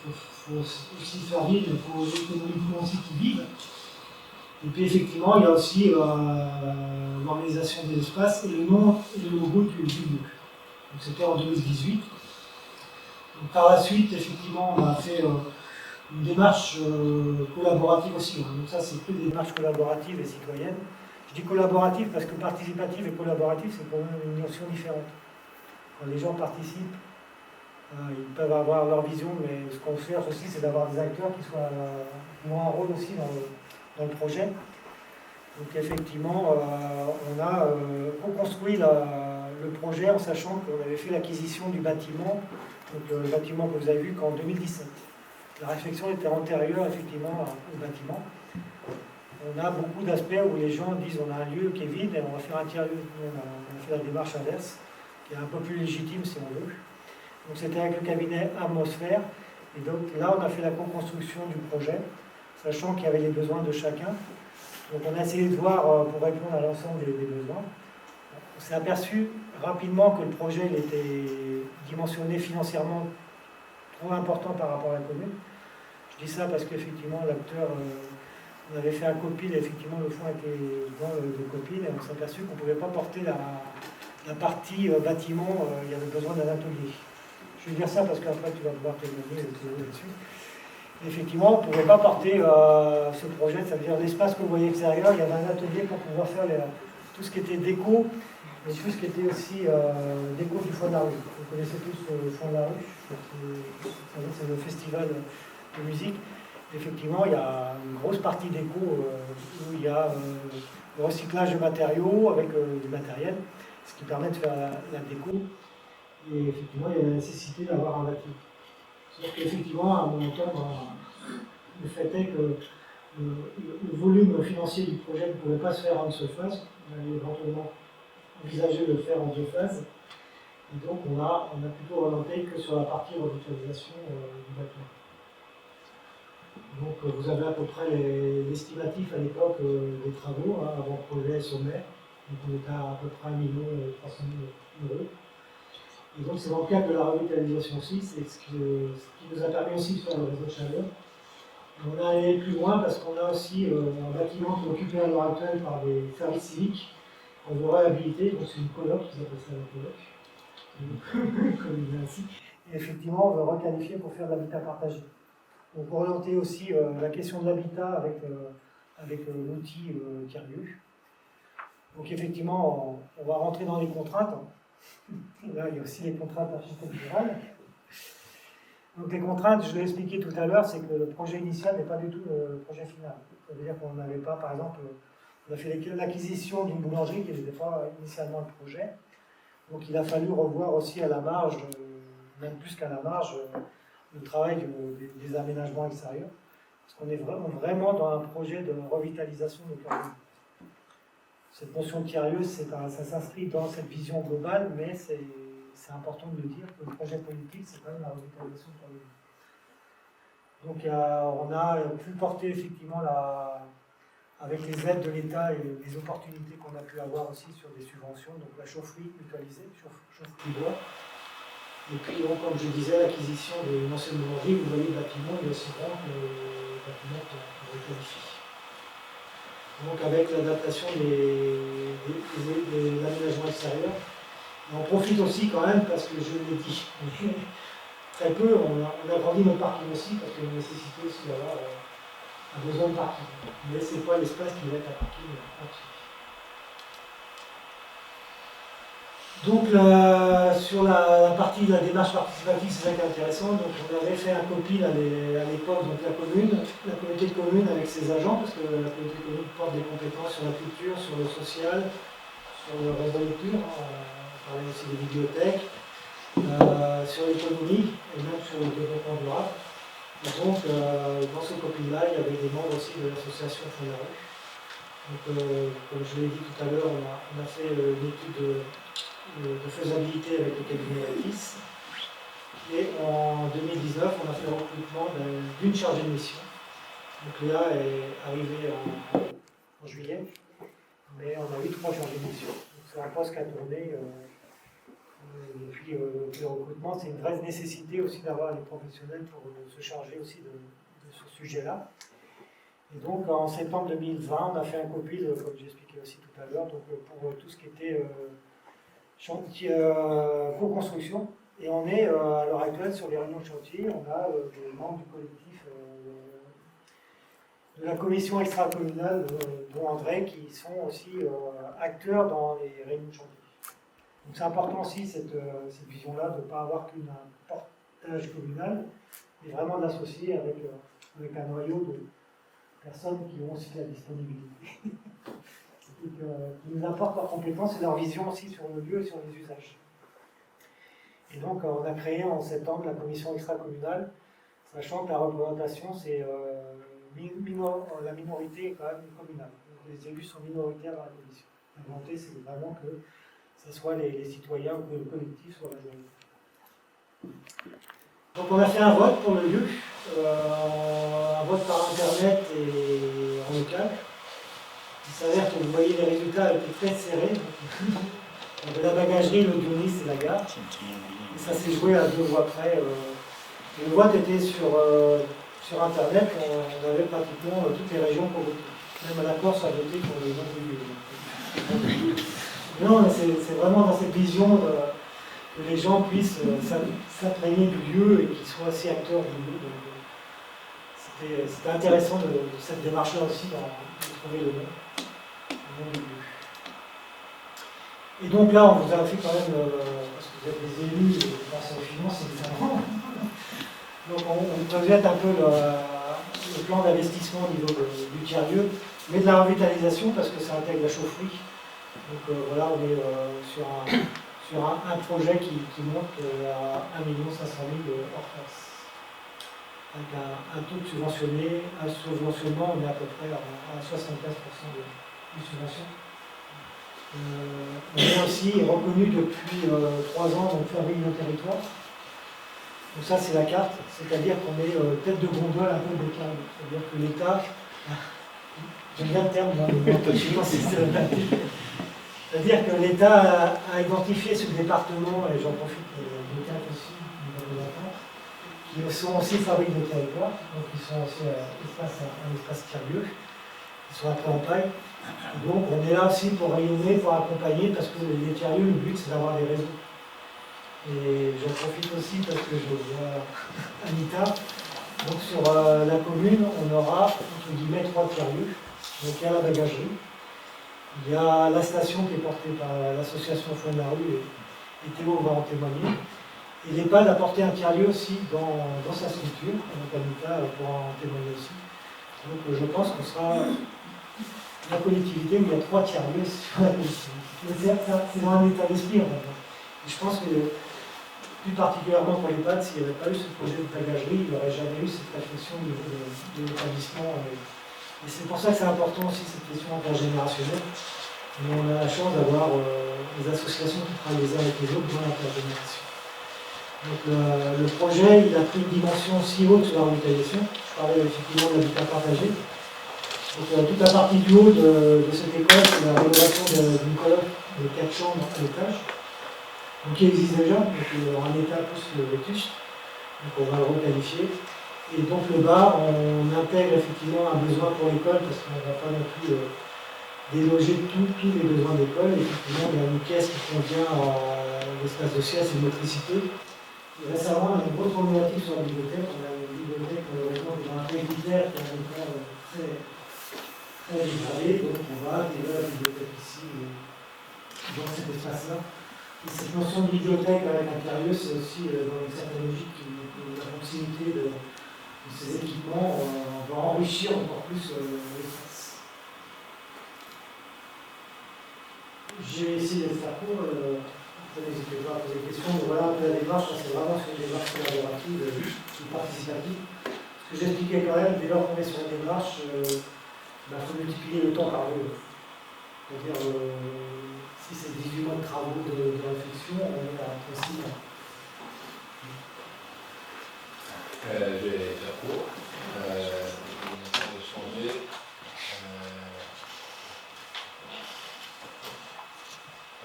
faut aussi faire vivre, il faut économiquement aussi qu'ils vivent. Et puis effectivement, il y a aussi l'organisation des espaces et le nom et le logo du lieu. Donc c'était en 2018. Donc, par la suite, effectivement, on a fait une démarche collaborative aussi. Donc ça, c'est plus des démarches collaboratives et citoyennes. Je dis collaborative parce que participative et collaborative, c'est pour nous une notion différente. Quand les gens participent, ils peuvent avoir leur vision, mais ce qu'on cherche aussi, c'est d'avoir des acteurs qui ont un rôle aussi dans le projet. Donc effectivement, on a reconstruit le projet en sachant qu'on avait fait l'acquisition du bâtiment, donc le bâtiment que vous avez vu qu'en 2017. La réflexion était antérieure effectivement au bâtiment. On a beaucoup d'aspects où les gens disent on a un lieu qui est vide et on va faire un tiers-lieu. On a fait la démarche inverse, qui est un peu plus légitime si on veut. Donc c'était avec le cabinet Atmosphère. Et donc là, on a fait la co-construction du projet, sachant qu'il y avait les besoins de chacun. Donc on a essayé de voir pour répondre à l'ensemble des besoins. On s'est aperçu rapidement que le projet il était dimensionné financièrement trop important par rapport à la commune. Je dis ça parce qu'effectivement l'acteur On avait fait un copil, effectivement le fond était dans le copil, et on s'est aperçu qu'on ne pouvait pas porter la partie bâtiment, il y avait besoin d'un atelier. Je vais dire ça parce qu'après tu vas pouvoir témoigner là-dessus. Effectivement, on ne pouvait pas porter ce projet, ça veut dire l'espace que vous voyez extérieur, il y avait un atelier pour pouvoir faire tout ce qui était déco, mais tout ce qui était aussi déco du Foin de la Rue. Vous connaissez tous le Foin de la Rue, c'est le festival de musique. Effectivement, il y a une grosse partie déco où il y a le recyclage de matériaux avec du matériel, ce qui permet de faire la déco. Et effectivement, il y a la nécessité d'avoir un bâtiment. Sauf qu'effectivement, à mon temps, le fait est que le volume financier du projet ne pouvait pas se faire en une seule phase. On avait éventuellement envisagé de le faire en 2 phases. Et donc, on a plutôt orienté que sur la partie revitalisation du bâtiment. Donc vous avez à peu près l'estimatif à l'époque des travaux, avant projet sommaire. Donc on était à peu près 1 300 000 euros. Et donc c'est dans le cadre de la revitalisation aussi, c'est ce qui nous a permis aussi de faire le réseau de chaleur. Et on a allé plus loin parce qu'on a aussi un bâtiment qui est occupé à l'heure actuelle par des services civiques qu'on veut réhabiliter. Donc c'est une coloc, ils appellent ça la coloc, comme il dit ainsi. Et effectivement, on veut requalifier pour faire de l'habitat partagé. Donc orienter aussi la question de l'habitat avec l'outil tiers-lieu. Donc effectivement, on va rentrer dans les contraintes. Là, il y a aussi les contraintes architecturales. Donc les contraintes, je l'ai expliqué tout à l'heure, c'est que le projet initial n'est pas du tout le projet final. Ça veut dire qu'on n'avait pas, par exemple, on a fait l'acquisition d'une boulangerie qui n'était pas initialement le projet. Donc il a fallu revoir aussi à la marge, même plus qu'à la marge, le travail des aménagements extérieurs, parce qu'on est vraiment dans un projet de revitalisation de cœur. Cette notion de tiers-lieu, ça s'inscrit dans cette vision globale, mais c'est important de le dire que le projet politique, c'est quand même la revitalisation de cœur. Donc on a pu porter effectivement, avec les aides de l'État et les opportunités qu'on a pu avoir aussi sur des subventions, donc la chaufferie mutualisée, chaufferie bois. Et puis, comme je disais, l'acquisition d'une ancienne boulangerie, vous voyez, le bâtiment est aussi grand que le bâtiment qu'on requalifie. Donc, avec l'adaptation de l'aménagement extérieur, on profite aussi quand même, parce que je l'ai dit, très peu, on a agrandi notre parking aussi, parce qu'il y a une nécessité aussi d'avoir un besoin de parking. Mais ce n'est pas l'espace qui va être à parking entier. Donc sur la partie de la démarche participative, c'est ça qui est intéressant. Donc on avait fait un copil à l'époque, donc la communauté de communes avec ses agents, parce que la communauté de communes porte des compétences sur la culture, sur le social, sur le réseau de lecture, on parlait aussi des bibliothèques, sur l'économie et même sur le développement durable. Et donc dans ce copil-là, il y avait des membres aussi de l'association Foin de la Rue. Donc comme je l'ai dit tout à l'heure, on a fait une étude de faisabilité avec le cabinet Atis. Et en 2019, on a fait le recrutement d'une chargée de mission. Donc Léa est arrivée en juillet, mais on a eu 3 chargés de mission. Donc c'est un poste qui a tourné. Et puis le recrutement, c'est une vraie nécessité aussi d'avoir les professionnels pour se charger aussi de ce sujet-là. Et donc en septembre 2020, on a fait un copil, comme j'expliquais aussi tout à l'heure, pour tout ce qui était co-construction. Et on est à l'heure actuelle sur les réunions de chantier, on a des membres du collectif de la commission extra-communale, dont André, qui sont aussi acteurs dans les réunions de chantier. Donc c'est important aussi cette vision-là de ne pas avoir qu'un portage communal, mais vraiment de l'associer avec un noyau de personnes qui ont aussi la disponibilité. Et qui nous apportent leurs compétences et leur vision aussi sur le lieu et sur les usages. Et donc on a créé en septembre la commission extra-communale, sachant que la représentation c'est la minorité est quand même communale. Donc, les élus sont minoritaires dans la commission. La volonté c'est vraiment que ce soit les citoyens ou que le collectif soit majoritaire. Donc on a fait un vote pour le lieu, un vote par internet et en local. Il s'avère que vous voyez les résultats étaient très serrés. On avait la bagagerie, le Dionys et la gare. Et ça s'est joué à 2 voix près. Le vote était sur sur Internet, on avait pratiquement toutes les régions pour voter. Même à la Corse a voté pour le nom du lieu. Non, c'est vraiment dans cette vision que les gens puissent s'imprégner du lieu et qu'ils soient aussi acteurs du lieu. C'était intéressant de cette démarche-là aussi, de trouver le nom du lieu. Et donc là, on vous a fait quand même, parce que vous êtes des élus, et pensez aux finances, évidemment. Donc on projette un peu le plan d'investissement au niveau du tiers-lieu, mais de la revitalisation parce que ça intègre la chaufferie. Donc voilà, on est sur un projet qui monte à 1 500 000 hors taxe. Avec un taux de subventionnement, on est à peu près à 75% de subvention. On est aussi reconnu depuis 3 ans donc fabrique de territoire. Donc ça c'est la carte, c'est-à-dire qu'on est tête de gondole un peu des cartes. C'est-à-dire que l'État, j'aime bien le terme, c'est-à-dire que l'État a identifié ce département, et j'en profite pour le cas aussi, qui sont aussi fabriques de territoire, donc ils sont aussi un espace tiers-lieu, ils sont après en paille. Donc on est là aussi pour rayonner, pour accompagner, parce que les tiers-lieux, le but c'est d'avoir des réseaux. Et j'en profite aussi parce que je vois Anita. Donc sur la commune, on aura entre guillemets 3 tiers-lieux. Donc il y a la bagagerie, il y a la station qui est portée par l'association Foin de la Rue, et Théo va en témoigner. Et l'EHPAD a porté un tiers-lieu aussi dans sa structure, donc Anita pourra en témoigner aussi. Donc je pense qu'on sera la collectivité où il y a 3 tiers-lieux sur la collectivité. C'est dans un état d'esprit en fait. Et je pense que, plus particulièrement pour l'EHPAD, s'il n'y avait pas eu ce projet de bagagerie, il n'y aurait jamais eu cette réflexion au niveau de l'établissement. Et c'est pour ça que c'est important aussi cette question intergénérationnelle. Mais on a la chance d'avoir des associations qui travaillent les uns avec les autres dans l'intergénération. Donc le projet, il a pris une dimension aussi haute sur la revitalisation. Je parlais effectivement de l'habitat partagé. Donc toute la partie du haut de cette école, c'est la rénovation d'une colonne de 4 chambres à l'étage. Donc qui existe déjà, donc en état plus le vétuste. Donc on va le requalifier. Et donc le bas, on intègre effectivement un besoin pour l'école, parce qu'on ne va pas non plus déloger tous les besoins d'école. Effectivement, il y a une caisse qui contient l'espace de sieste et de motricité. Et récemment, on a une grosse problématique sur la bibliothèque. On a une bibliothèque, malheureusement, qui est un militaire qui a un état très dégradé. Donc on va intégrer la bibliothèque ici, dans cet espace-là. Et cette notion de bibliothèque avec un tiers-lieu, c'est aussi dans une certaine logique la proximité de ces équipements. On va enrichir encore plus l'espace. J'ai essayé de faire court. N'hésitez pas à poser des questions. Mais voilà un peu la démarche. C'est vraiment sur une démarche collaborative et participative. Ce que j'expliquais quand même, dès lors qu'on est sur une démarche, il faut multiplier le temps par 2. C'est-à-dire, si c'est 18 mois de travaux de réflexion, on est à 6 mois. Je vais faire court. On essaie de changer.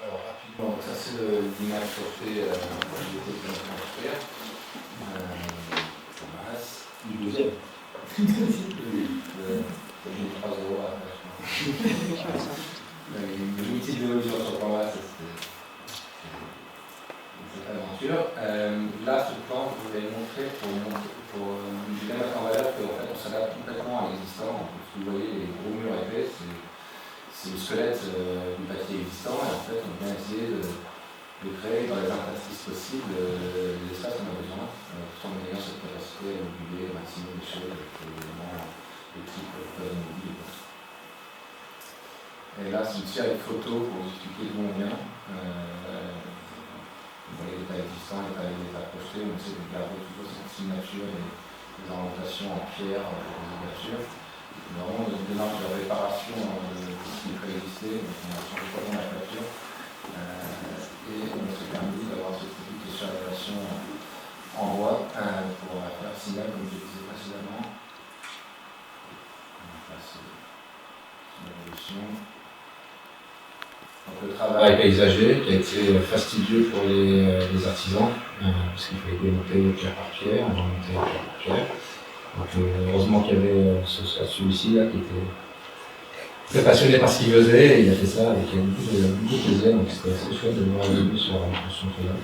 Alors, rapidement, ça c'est l'image chauffée du côté de notre construire. Du deuxième. J'ai 3 euros à faire. Une outil d'évolution sur le plan là, c'est cette aventure. Là, ce plan, je voulais montrer pour bien mettre en valeur qu'en fait, on s'adapte complètement à l'existant. Vous voyez, les gros murs épais, c'est le squelette du bâti existant, et en fait, on vient essayer de créer dans les interstices possibles l'espace qu'on a besoin, tout en ayant cette capacité à moduler au maximum les choses avec les types de mobile. Et là, c'est une série de photos pour vous expliquer d'où on vient. Vous voyez l'état existant, l'état projeté, on essaie de garder toujours cette signature et des orientations en pierre, en signature. Vraiment, dans une démarche de réparation de ce qui préexistait, donc on a changé complètement la facture. Et on s'est permis d'avoir cette petite adaptation en bois pour faire signal, comme je disais précédemment. On passe une évolution. Donc le travail paysager qui a été fastidieux pour les artisans, parce qu'il fallait démonter pierre par pierre, on va monter pierre par pierre. Donc, heureusement qu'il y avait celui-ci là qui était très passionné par ce qu'il faisait, et il a fait ça avec beaucoup de plaisir, donc c'était assez chouette de le voir évoluer sur ce chantier-là.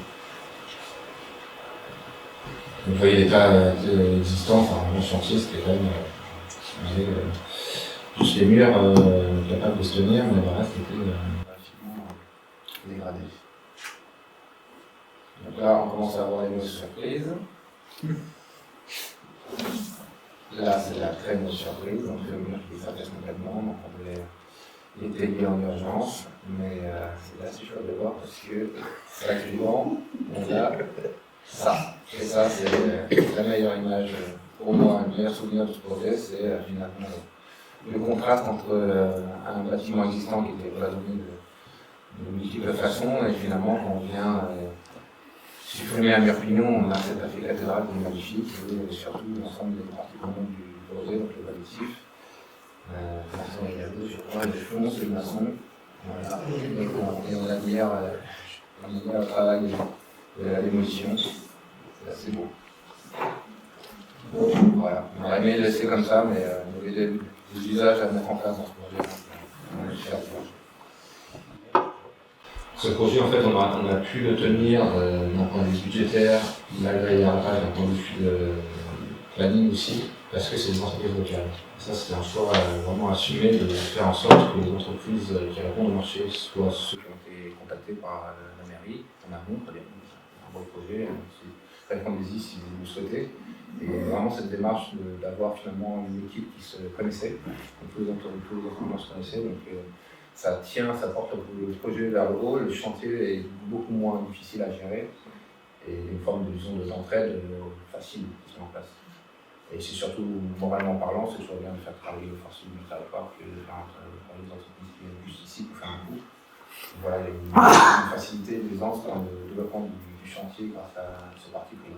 Vous voyez l'état existant, enfin mon chantier c'était quand même juste les murs capables de se tenir, mais le reste était pratiquement dégradé. Donc là on commence à avoir des mauvaises surprises. Là c'est la très mauvaise surprise, donc le mur qui s'affaisse complètement, donc on devait l'étayer en urgence, mais c'est assez chouette de voir parce que c'est là que on a ça. Et ça, c'est la meilleure image pour moi, le meilleur souvenir de ce projet, c'est finalement le contraste entre un bâtiment existant qui était valorisé de multiples façons, et finalement, quand on vient supprimer un mur pignon, on a cette cathédrale qui est magnifique, et surtout l'ensemble des parties communes du projet, donc le bâtissif. Maçon et gazeux, je crois, les fonces, les maçons, voilà. Et on admire le travail de la démolition. C'est assez beau. Voilà. On aurait aimé le laisser comme ça, mais il y avait des usages à mettre en place dans ce projet. On est fiers de ça. Ce projet, en fait, on a pu le tenir d'un point de vue budgétaire, malgré les ratages, d'un point de vue de planning aussi, parce que c'est des entreprises locales. Ça, c'était un choix vraiment assumé de faire en sorte que les entreprises qui répondent au marché soient ceux qui ont été contactés par la mairie, en amont, très bien, un beau projet, répondez-y si vous le souhaitez. Et vraiment cette démarche d'avoir finalement une équipe qui se connaissait, tous les entrepreneurs se connaissaient, donc ça porte le projet vers le haut, le chantier est beaucoup moins difficile à gérer, et une forme d'entraide facile qui se met en place. Et c'est surtout, moralement parlant, c'est toujours bien de faire travailler le force du territoire que de faire travailler les entreprises qui viennent juste ici pour faire un coup. Voilà, il y a une facilité d'aisance dans le développement du chantier grâce à ce parti pris.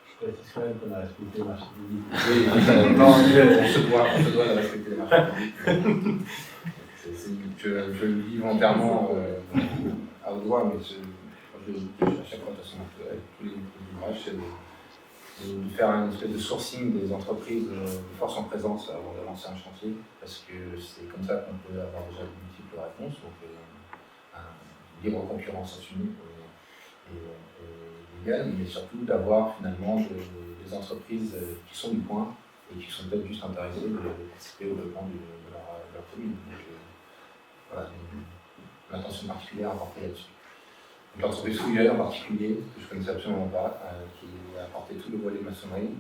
Je précise quand même qu'on a respecté les marchés publics. Oui, on se doit de respecter les marchés publics. Je le dis volontairement à haute voix, mais je le dis à chaque fois de toute façon avec tous les ouvrages, c'est de faire une espèce de sourcing des entreprises de force en présence avant de lancer un chantier, parce que c'est comme ça qu'on peut avoir déjà de multiples réponses, donc libre concurrence assumée et légale, mais surtout d'avoir finalement des entreprises qui sont du coin et qui sont peut-être juste intéressées de participer au développement de leur commune. Donc voilà, une attention particulière à porter là-dessus. L'entreprise Fouilleur en particulier, que je ne connaissais absolument pas, qui a apporté tout le volet de maçonnerie,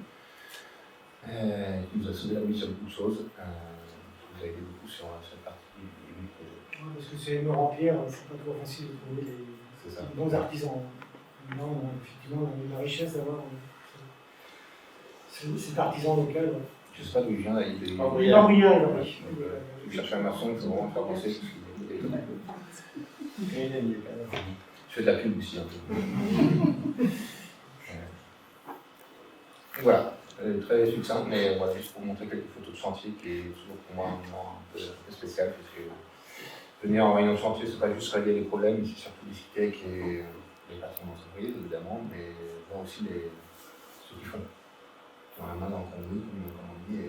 qui nous a sauvé la vie sur beaucoup de choses, qui nous a aidé beaucoup sur cette partie du projet. Ouais, parce que c'est une en pierre, c'est pas toujours facile de trouver les bons artisans. Maintenant, effectivement, on a la richesse d'avoir cet artisan local. Je ne sais pas d'où il vient, il est Embrien. Si vous cherchez un maçon, il faut vraiment faire penser ce qu'il est. Je fais de la pub aussi un peu. Voilà, très succinct, mais voilà, juste pour montrer quelques photos de chantier qui est toujours pour moi un moment un peu spécial, parce que venir en réunion de chantier, c'est pas juste régler les problèmes, mais c'est surtout discuter avec les patrons d'entreprise, évidemment, mais voir aussi ceux qui font. Qui ont la main dans le conduit, comme on dit.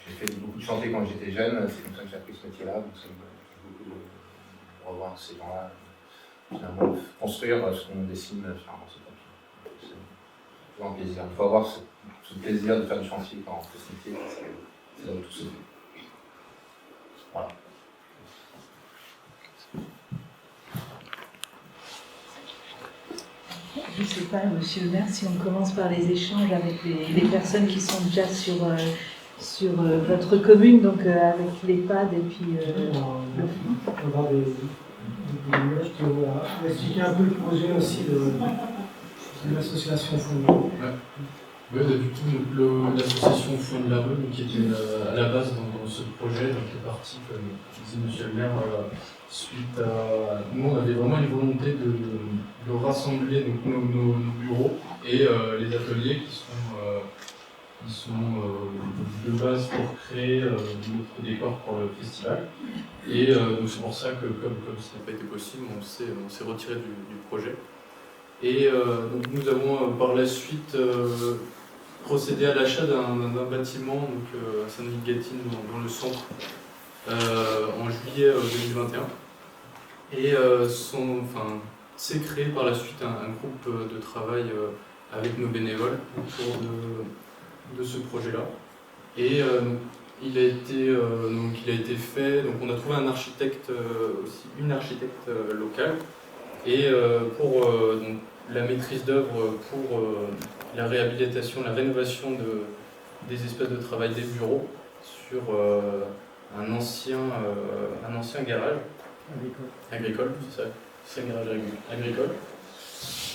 J'ai fait beaucoup de chantiers quand j'étais jeune, c'est comme ça que j'ai appris ce métier-là, donc c'est beaucoup de revoir ces gens-là. Finalement, construire ce qu'on dessine sur un morceau de papier. C'est toujours un plaisir. Il faut avoir ce plaisir de faire du chantier quand on fait ce métier, parce que c'est là où tout se fait. Voilà. Je ne sais pas, monsieur le maire, si on commence par les échanges avec les personnes qui sont déjà sur votre commune, donc avec l'EHPAD et puis On va des images qui vont expliquer un peu le projet aussi de l'association Fonds. Oui, du coup, l'association Fonds de la Rue, qui était à la base dans ce projet, donc est partie, comme disait monsieur le maire, suite à. Nous, on avait vraiment une volonté de rassembler donc, nos bureaux et les ateliers qui sont de base pour créer notre décor pour le festival. Et donc c'est pour ça que, comme ça n'a pas été possible, on s'est retiré du projet. Et donc nous avons par la suite procédé à l'achat d'un bâtiment donc, à Sainte-Gatti dans le centre en juillet 2021. Et s'est créé par la suite un groupe de travail avec nos bénévoles autour de ce projet-là. Et il a été fait, donc on a trouvé un architecte aussi, une architecte locale, et pour donc, la maîtrise d'œuvre pour la réhabilitation, la rénovation des espaces de travail des bureaux sur un ancien garage agricole, c'est ça, c'est un garage agricole.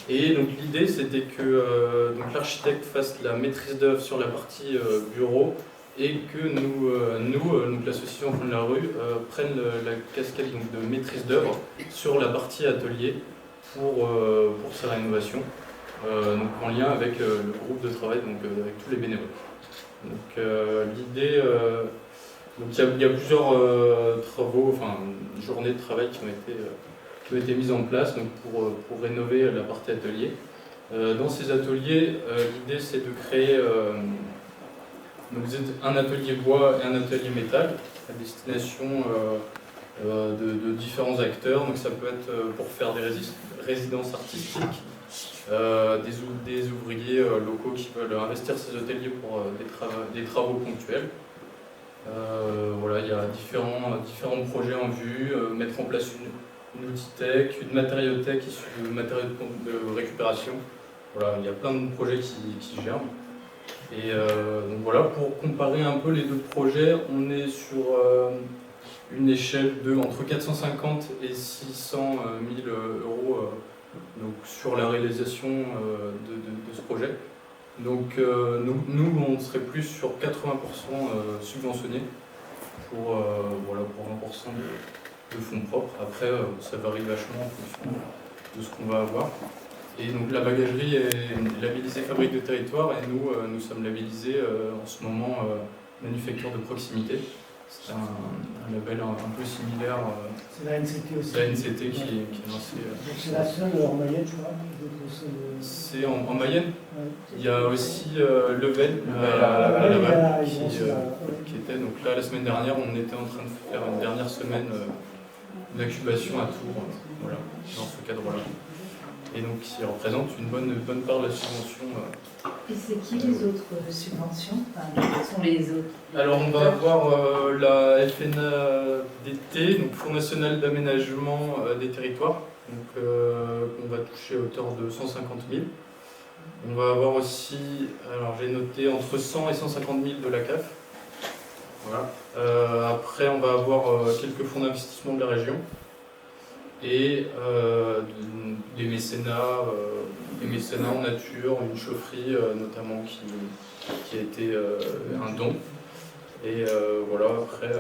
Et donc l'idée c'était que donc l'architecte fasse la maîtrise d'œuvre sur la partie bureau et que nous donc l'association Enfants de la rue, prenne la casquette donc, de maîtrise d'œuvre sur la partie atelier pour sa rénovation, donc en lien avec le groupe de travail, donc avec tous les bénévoles. Donc l'idée, donc il y a plusieurs travaux, enfin journées de travail qui ont été mises en place donc, pour rénover la partie atelier. Dans ces ateliers, l'idée c'est de créer donc, un atelier bois et un atelier métal à destination de différents acteurs. Donc ça peut être pour faire des résidences artistiques, des ouvriers locaux qui veulent investir ces ateliers pour des travaux ponctuels. Voilà, il y a différents projets en vue, mettre en place une outitech, une matériothèque issue de matériaux de récupération. Voilà, il y a plein de projets qui germent. Et donc voilà, pour comparer un peu les deux projets, on est sur une échelle de entre 450 et 600 000 euros donc sur la réalisation de ce projet. Donc nous, on serait plus sur 80% subventionnés pour 20% de fonds propres. Après, ça varie vachement en fonction de ce qu'on va avoir. Et donc la bagagerie est labellisée Fabrique de territoire et nous sommes labellisés en ce moment manufacture de proximité. C'est un label un peu similaire. C'est la NCT aussi. La NCT qui est lancée. Donc c'est la seule en Mayenne, je crois. C'est en Mayenne. Ouais. Il y a aussi Leven qui était. Donc là, la semaine dernière, on était en train de faire une dernière semaine d'incubation à Tours, voilà, dans ce cadre-là. Et donc qui représente une bonne part de la subvention. Et c'est qui les autres subventions? Enfin, quels sont les autres? Alors on va avoir la FNADT, donc Fonds national d'aménagement des territoires, donc on va toucher à hauteur de 150 000. On va avoir aussi, alors j'ai noté entre 100 et 150 000 de la CAF. Voilà. Après on va avoir quelques fonds d'investissement de la région. Et des mécénats en nature, une chaufferie notamment qui a été un don. Et voilà, après,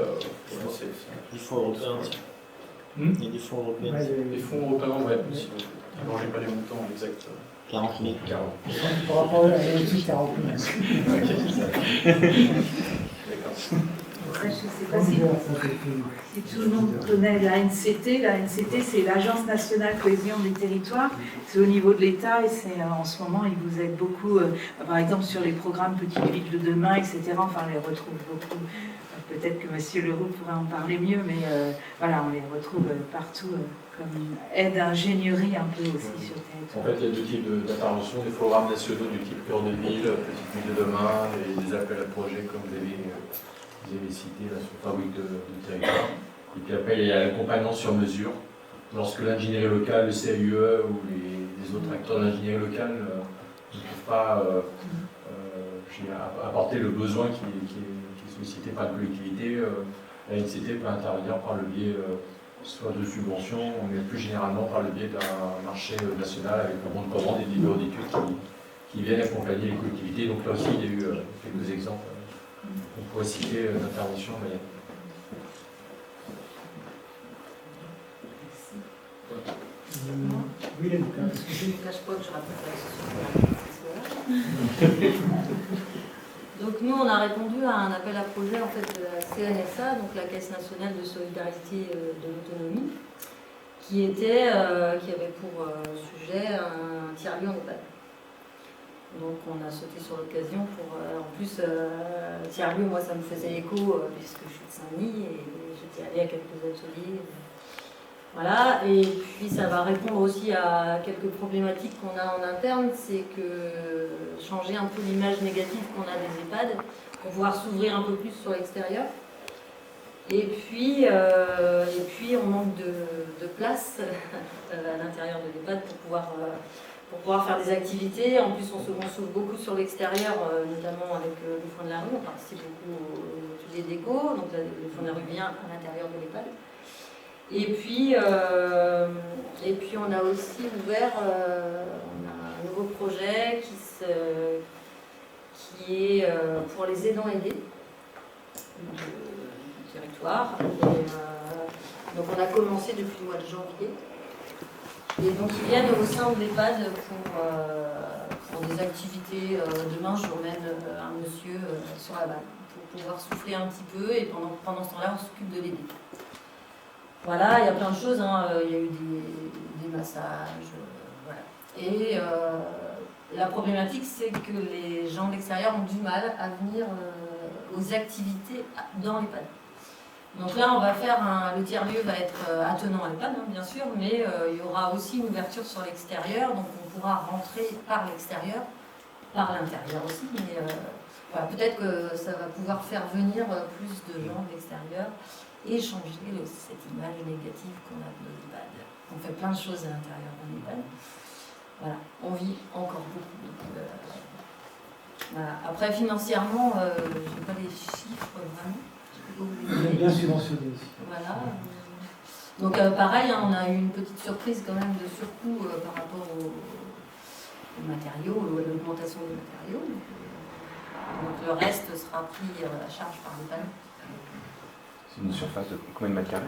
c'est... Les fonds européens aussi. Il y a des fonds européens. Les fonds européens, ouais, aussi. Alors, j'ai pas les montants exacts. 40 000. Par rapport à l'outil 40 000. D'accord. Après, je ne sais pas si tout le monde connaît la NCT. La NCT, c'est l'Agence nationale cohésion des territoires. C'est au niveau de l'État et c'est en ce moment, ils vous aident beaucoup, par exemple sur les programmes Petites Villes de demain, etc. Enfin, on les retrouve beaucoup. Peut-être que M. Leroux pourrait en parler mieux, mais voilà, on les retrouve partout comme aide à ingénierie un peu aussi sur le territoire. En fait, il y a deux types d'interventions, des programmes nationaux du type Cœur de Ville, Petite Ville de demain, et des appels à projets comme vous avez cité là, sur Fabrique de territoire. Et puis après, il y a l'accompagnement sur mesure. Lorsque l'ingénierie locale, le CAUE ou les autres acteurs d'ingénierie locale ne peuvent pas apporter le besoin qui est sollicité par la collectivité, la NCT peut intervenir par le biais soit de subventions, mais plus généralement par le biais d'un marché national avec un bon de commande et des bureaux d'études qui viennent accompagner les collectivités. Donc là aussi, il y a eu quelques exemples. On pourrait citer l'intervention en Mayenne. Oui, les Je ne cache pas que je rappelle pas. Donc nous, on a répondu à un appel à projet en fait, de la CNSA, donc la Caisse nationale de solidarité de l'autonomie, qui avait pour sujet un tiers-lieu en EHPAD. Donc on a sauté sur l'occasion pour... en plus, tiers-lieu, moi ça me faisait écho puisque je suis de Saint-Denis et j'étais allée à quelques ateliers. Voilà, et puis ça va répondre aussi à quelques problématiques qu'on a en interne, c'est que changer un peu l'image négative qu'on a des EHPAD pour pouvoir s'ouvrir un peu plus sur l'extérieur. Et puis on manque de place à l'intérieur de l'EHPAD pour pouvoir faire des activités. En plus, on s'ouvre beaucoup sur l'extérieur, notamment avec le Foin de la Rue. On participe beaucoup aux ateliers d'éco, donc le Foin de la Rue vient à l'intérieur de l'EHPAD. Et puis on a aussi ouvert on a un nouveau projet qui est pour les aidants aidés du territoire. Donc on a commencé depuis le mois de janvier. Et donc ils viennent au sein de l'EHPAD pour des activités. Demain je emmène un monsieur sur la balle pour pouvoir souffler un petit peu et pendant ce temps-là on s'occupe de l'aider. Voilà, il y a plein de choses, hein. Il y a eu des massages, voilà. Et la problématique, c'est que les gens de l'extérieur ont du mal à venir aux activités dans l'EHPAD. Donc là, on va faire le tiers-lieu va être attenant à l'EHPAD, hein, bien sûr, mais il y aura aussi une ouverture sur l'extérieur, donc on pourra rentrer par l'extérieur, par l'intérieur aussi, mais voilà, peut-être que ça va pouvoir faire venir plus de gens de l'extérieur et changer cette image négative qu'on a de l'EHPAD. On fait plein de choses à l'intérieur d'un EHPAD. Voilà, on vit encore beaucoup. Voilà. Après, financièrement, je n'ai pas les chiffres vraiment. On est bien subventionné aussi. Voilà. Donc pareil, hein, on a eu une petite surprise quand même de surcoût par rapport aux matériaux, à l'augmentation des matériaux. Donc le reste sera pris à charge par l'EHPAD. C'est une surface de combien de mètres carrés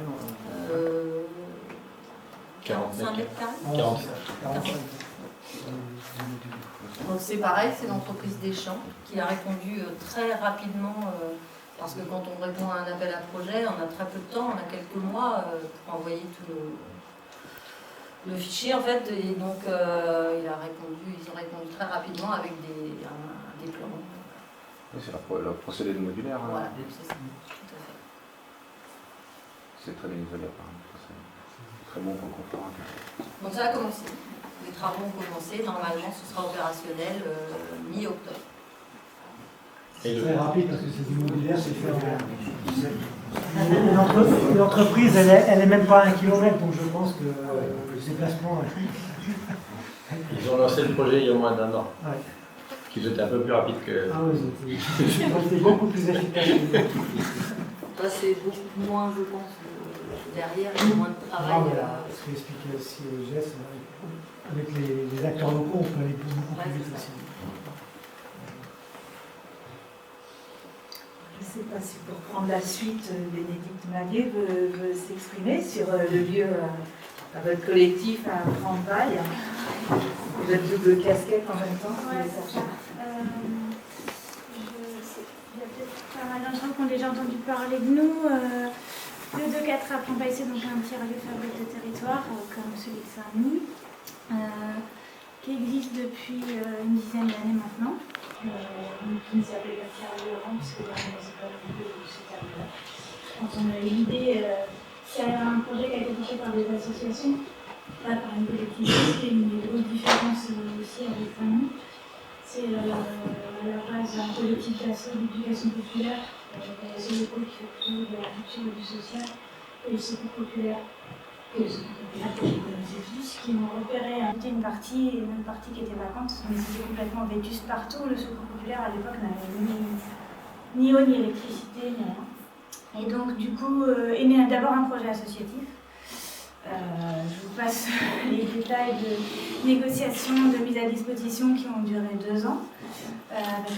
45 mètres carrés. 45. Donc c'est pareil, c'est l'entreprise des champs qui a répondu très rapidement, parce que quand on répond à un appel à projet, on a très peu de temps, on a quelques mois pour envoyer tout le fichier en fait, et donc ils ont répondu très rapidement avec des plans. Oui, c'est le procédé de modulaire. Voilà, c'est ça, tout à fait. C'est très bien isolé apparemment. C'est très bon pour le confort. Donc ça a commencé. Les travaux ont commencé. Normalement, ce sera opérationnel mi-octobre. C'est très rapide parce que c'est du modulaire, c'est fait l'entreprise, elle est même pas à 1 kilomètre, donc je pense que le déplacement... Ils ont lancé le projet il y a moins d'1 an. Ouais. Qui était un peu plus rapide que... Ah oui, c'était beaucoup plus efficace. Ça, c'est beaucoup moins, je pense, derrière, il y a moins de travail. Ce que expliquait aussi Jess, avec les acteurs locaux, on peut aller beaucoup plus vite aussi. Je ne sais pas si pour prendre la suite, Bénédicte Maillet veut s'exprimer sur le lieu à votre collectif à Franpaille. Votre double casquette en même temps. Ouais, c'est ça. Il y a peut-être pas mal d'entre vous qui ont déjà entendu parler de nous. Le 2-4 à Franpaille, c'est donc un tiers-lieu fabrique de territoire, comme celui de Saint-Denis, qui existe depuis une dizaine d'années maintenant. Qui ne s'appelait pas tiers-lieu avant, puisque dans les écoles de ce tiers-lieu-là. Quand on a eu l'idée, c'est un projet qui a été porté par des associations, là par une collectivité, et une grosse différence aussi avec Saint-Denis. C'est à la base un collectif d'éducation populaire, c'est le groupe qui fait plutôt de la culture et du social, et le secours populaire, que vous connaissez tous, qui ont repéré une partie, et une partie qui était vacante, mais c'était complètement vétuste partout. Le secours populaire à l'époque n'avait ni eau, ni électricité, ni rien. Et donc du coup est né d'abord un projet associatif. Je vous passe les détails de négociations, de mise à disposition qui ont duré 2 ans.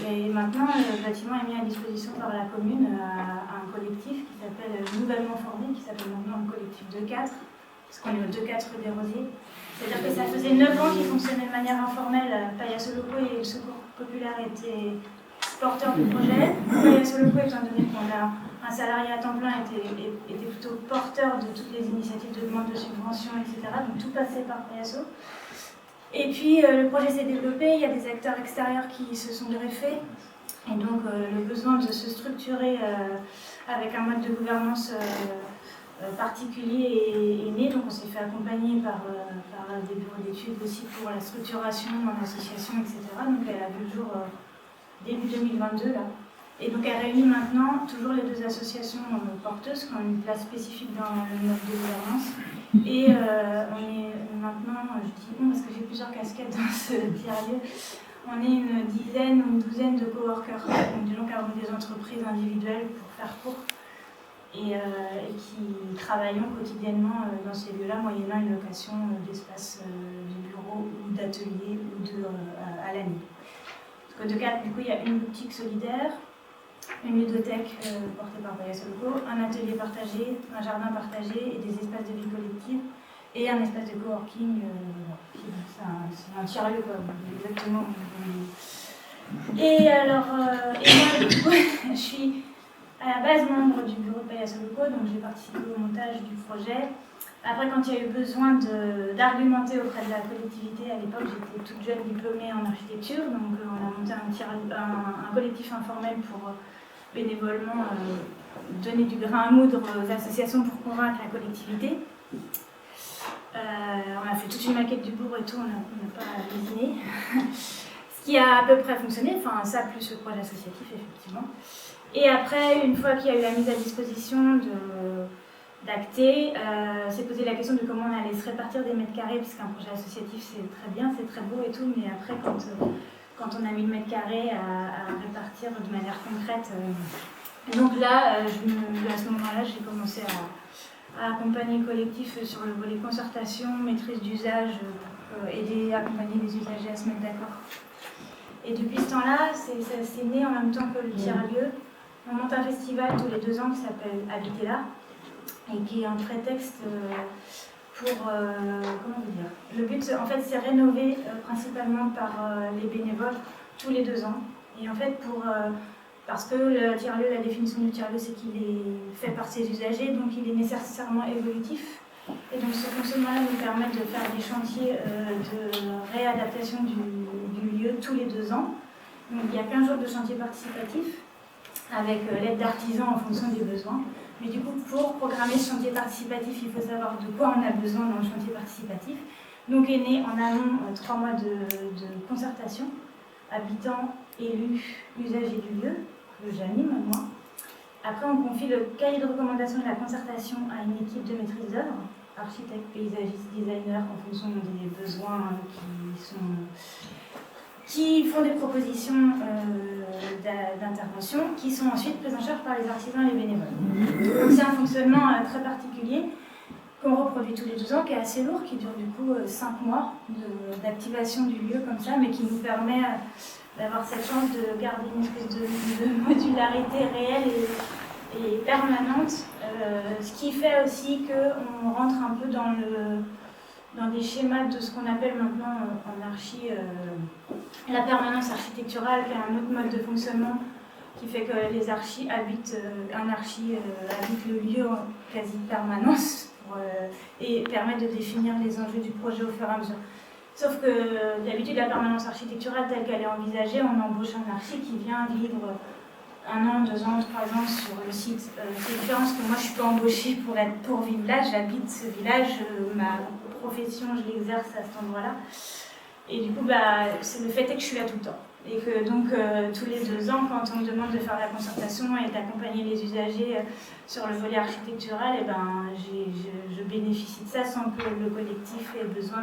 Et maintenant, le bâtiment est mis à disposition par la commune à un collectif qui s'appelle nouvellement formé, qui s'appelle maintenant le collectif 2-4, parce qu'on est au 2-4 rue des Rosiers. C'est-à-dire que ça faisait 9 ans qu'il fonctionnait de manière informelle. Payasso Locaux et le Secours Populaire étaient porteurs du projet. Payasso Locaux, étant donné qu'on a un salarié à temps plein, était plutôt porteur de toutes les initiatives de demande de subvention, etc. Donc tout passait par Payasso. Et puis le projet s'est développé, il y a des acteurs extérieurs qui se sont greffés. Et donc le besoin de se structurer avec un mode de gouvernance particulier est né. Donc on s'est fait accompagner par des bureaux d'études aussi pour la structuration en association, etc. Donc elle a vu le jour début 2022 là. Et donc elle réunit maintenant toujours les deux associations porteuses qui ont une place spécifique dans le mode de gouvernance. Et on est maintenant, je dis on parce que j'ai plusieurs casquettes dans ce tiers-lieu, on est une dizaine ou une douzaine de coworkers, donc des gens qui ont des entreprises individuelles pour faire court et qui travaillent quotidiennement dans ces lieux-là, moyennant une location d'espace de bureau ou d'atelier ou à l'année. Donc de cadre, du coup, il y a une boutique solidaire, une ludothèque portée par Payaso Loco, un atelier partagé, un jardin partagé et des espaces de vie collective et un espace de coworking. C'est un tiers-lieu, quoi, exactement. Et alors, moi, du coup, je suis à la base membre du bureau de Payaso Loco, donc j'ai participé au montage du projet. Après, quand il y a eu besoin d'argumenter auprès de la collectivité, à l'époque j'étais toute jeune diplômée en architecture, donc on a monté un collectif informel pour bénévolement donner du grain à moudre aux associations pour convaincre la collectivité. On a fait toute une maquette du bourg et tout, on n'a pas lésiné. Ce qui a à peu près fonctionné, enfin ça plus le projet associatif effectivement. Et après, une fois qu'il y a eu la mise à disposition d'acter, s'est posé la question de comment on allait se répartir des mètres carrés, puisqu'un projet associatif c'est très bien, c'est très beau et tout, mais après quand on a mis le mètre carré à répartir de manière concrète. Donc là, à ce moment-là, j'ai commencé à accompagner le collectif sur le volet concertation, maîtrise d'usage, aider à accompagner les usagers à se mettre d'accord. Et depuis ce temps-là, c'est né en même temps que le tiers-lieu. On monte un festival tous les 2 ans qui s'appelle Habiter là, et qui est un prétexte pour, comment vous dire, le but en fait c'est rénové principalement par les bénévoles tous les 2 ans. Et en fait parce que le tiers-lieu, la définition du tiers-lieu c'est qu'il est fait par ses usagers, donc il est nécessairement évolutif. Et donc ce fonctionnement-là nous permet de faire des chantiers de réadaptation du lieu tous les 2 ans. Donc il y a 15 jours de chantier participatif avec l'aide d'artisans en fonction des besoins. Mais du coup, pour programmer ce chantier participatif, il faut savoir de quoi on a besoin dans le chantier participatif. Donc est né en amont 3 mois de concertation, habitants, élus, usagers du lieu, que j'anime moi. Après, on confie le cahier de recommandation de la concertation à une équipe de maîtrise d'œuvre, architectes, paysagistes, designers, en fonction des besoins qui font des propositions d'intervention qui sont ensuite prises en charge par les artisans et les bénévoles. Donc c'est un fonctionnement très particulier qu'on reproduit tous les 2 ans, qui est assez lourd, qui dure du coup 5 mois d'activation du lieu comme ça, mais qui nous permet d'avoir cette chance de garder une espèce de modularité réelle et permanente, ce qui fait aussi qu'on rentre un peu dans des schémas de ce qu'on appelle maintenant en archi la permanence architecturale, qui est un autre mode de fonctionnement qui fait que les archis habitent le lieu en quasi-permanence et permet de définir les enjeux du projet au fur et à mesure. Sauf que d'habitude, la permanence architecturale telle qu'elle est envisagée, on embauche un archi qui vient vivre 1 an, 2 ans, 3 ans sur le site. C'est différent parce que moi je ne suis pas embauchée pour vivre là, j'habite ce village, ma profession je l'exerce à cet endroit-là. Et du coup, le fait est que je suis là tout le temps. Et que donc tous les 2 ans, quand on me demande de faire la concertation et d'accompagner les usagers sur le volet architectural, je bénéficie de ça sans que le collectif ait besoin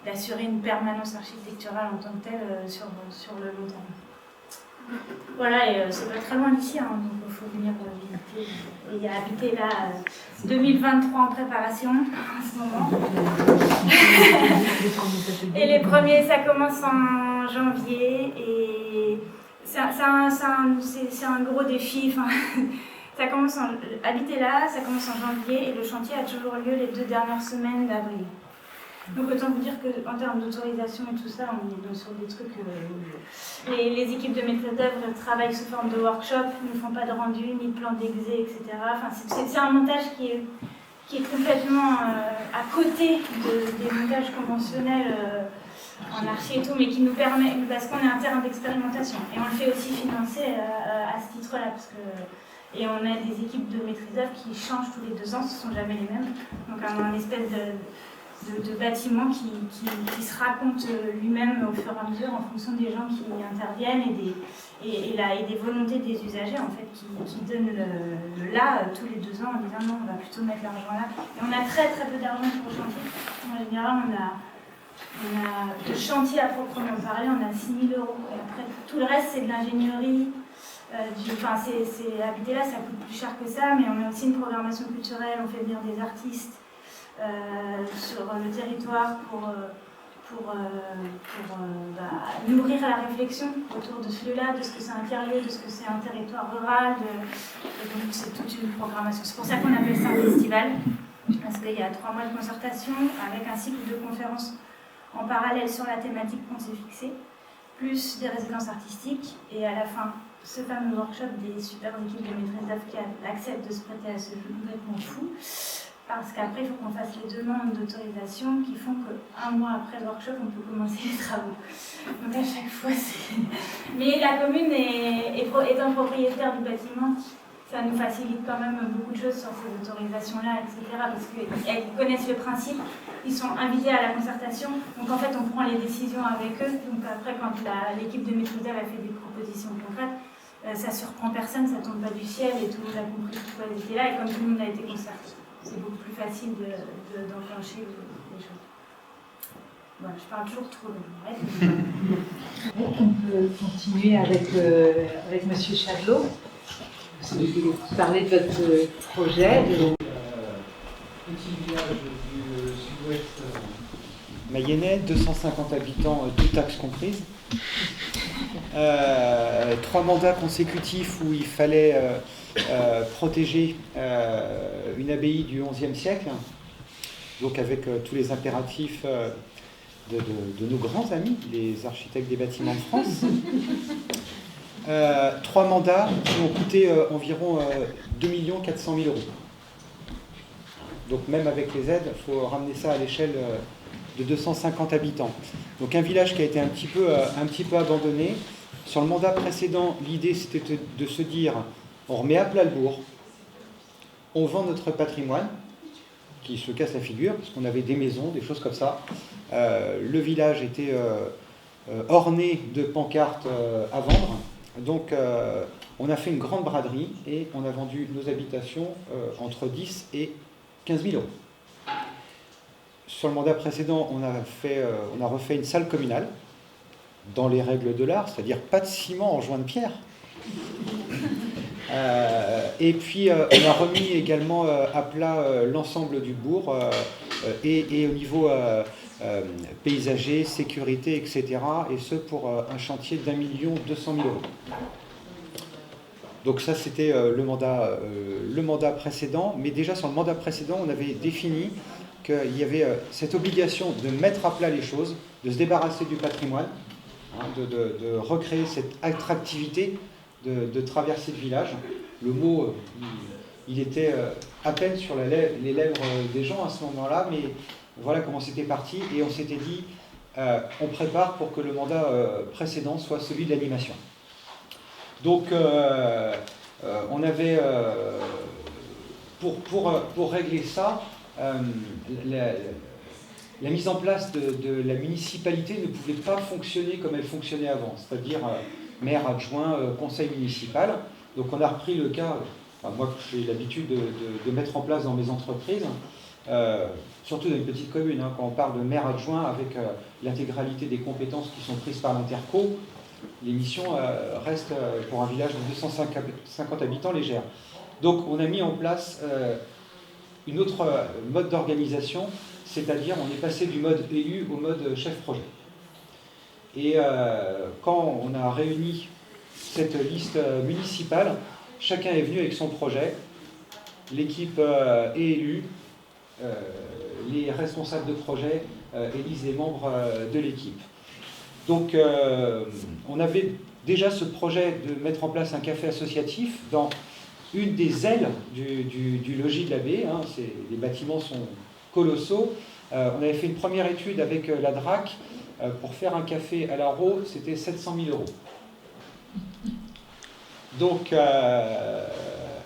d'assurer une permanence architecturale en tant que telle sur le long terme. Voilà, et c'est pas très loin d'ici, hein, donc il faut venir visiter. Et il y a Habiter là 2023 en préparation en ce moment. Et les premiers, ça commence en janvier et c'est un gros défi. Ça commence Habiter là, ça commence en janvier et le chantier a toujours lieu les 2 dernières semaines d'avril. Donc autant vous dire qu'en termes d'autorisation et tout ça, on est sur des trucs... les équipes de maîtrise d'œuvre travaillent sous forme de workshop, ne font pas de rendu, ni de plan d'exé, etc. Enfin, c'est un montage qui est complètement à côté des montages conventionnels en archi et tout, mais qui nous permet, parce qu'on est un terrain d'expérimentation. Et on le fait aussi financer à ce titre-là, parce que, et on a des équipes de maîtrise d'œuvre qui changent tous les 2 ans, ce ne sont jamais les mêmes. Donc un espèce de bâtiment qui se raconte lui-même au fur et à mesure en fonction des gens qui interviennent et des volontés des usagers en fait qui donnent le là tous les 2 ans en disant non, on va plutôt mettre l'argent là. Et on a très très peu d'argent pour le chantier. En général, on a de chantier à proprement parler, on a 6 000 €. Et après, tout le reste, c'est de l'ingénierie. Habiter là, ça coûte plus cher que ça, mais on a aussi une programmation culturelle, on fait venir des artistes sur le territoire pour nourrir la réflexion autour de ce lieu-là, de ce que c'est un tiers-lieu, de ce que c'est un territoire rural. Et donc c'est toute une programmation. C'est pour ça qu'on appelle ça un festival, parce qu'il y a 3 mois de concertation avec un cycle de conférences en parallèle sur la thématique qu'on s'est fixée, plus des résidences artistiques, et à la fin, ce fameux workshop des super équipes de maîtrise d'œuvre qui acceptent de se prêter à ce jeu complètement fou. Parce qu'après, il faut qu'on fasse les demandes d'autorisation qui font qu'un mois après le workshop, on peut commencer les travaux. Donc à chaque fois, c'est... Mais la commune étant propriétaire du bâtiment, ça nous facilite quand même beaucoup de choses sur ces autorisations-là, etc. Parce qu'ils connaissent le principe, ils sont invités à la concertation. Donc en fait, on prend les décisions avec eux. Donc après, quand l'équipe de maîtrise d'œuvre a fait des propositions concrètes, ça surprend personne, ça tombe pas du ciel et tout le monde a compris pourquoi ils étaient là. Et comme tout le monde a été concerté, c'est beaucoup plus facile d'enclencher les choses. Bon, je parle toujours trop, On peut continuer avec M. Chadlot. Vous parlez de votre projet. Petit village du sud-ouest mayennais, 250 habitants, toutes taxes comprises. 3 mandats consécutifs où il fallait protéger une abbaye du XIe siècle, donc avec tous les impératifs de nos grands amis, les architectes des bâtiments de France. 3 mandats qui ont coûté environ 2 400 000 €. Donc même avec les aides, il faut ramener ça à l'échelle de 250 habitants. Donc un village qui a été un petit peu abandonné. Sur le mandat précédent, l'idée c'était de se dire, on remet à plat le bourg, on vend notre patrimoine, qui se casse la figure, parce qu'on avait des maisons, des choses comme ça. Le village était orné de pancartes à vendre. Donc on a fait une grande braderie et on a vendu nos habitations entre 10 et 15 000 €. Sur le mandat précédent, on a refait une salle communale dans les règles de l'art, c'est-à-dire pas de ciment en joint de pierre. Et puis on a remis également à plat l'ensemble du bourg et au niveau paysager, sécurité, etc. Et ce pour un chantier d'1 200 000 €. Donc ça c'était le mandat précédent, mais déjà sur le mandat précédent on avait défini qu'il y avait cette obligation de mettre à plat les choses, de se débarrasser du patrimoine, de recréer cette attractivité de traverser le village. Le mot, il était à peine sur les lèvres des gens à ce moment-là, mais voilà comment c'était parti, et on s'était dit, on prépare pour que le mandat précédent soit celui de l'animation. Donc, on avait, pour régler ça, la mise en place de la municipalité ne pouvait pas fonctionner comme elle fonctionnait avant, c'est-à-dire maire adjoint, conseil municipal. Donc on a repris le cas, moi que j'ai l'habitude de mettre en place dans mes entreprises, surtout dans une petite commune, quand on parle de maire adjoint avec l'intégralité des compétences qui sont prises par l'interco, les missions restent pour un village de 250 habitants légères. Donc on a mis en place une autre mode d'organisation, c'est-à-dire on est passé du mode élu au mode chef projet. Et quand on a réuni cette liste municipale, chacun est venu avec son projet, l'équipe est élue, les responsables de projet élisent les membres de l'équipe. Donc on avait déjà ce projet de mettre en place un café associatif dans une des ailes du logis de l'abbaye, les bâtiments sont colossaux. On avait fait une première étude avec la DRAC pour faire un café à la Roue, c'était 700 000 €. Donc,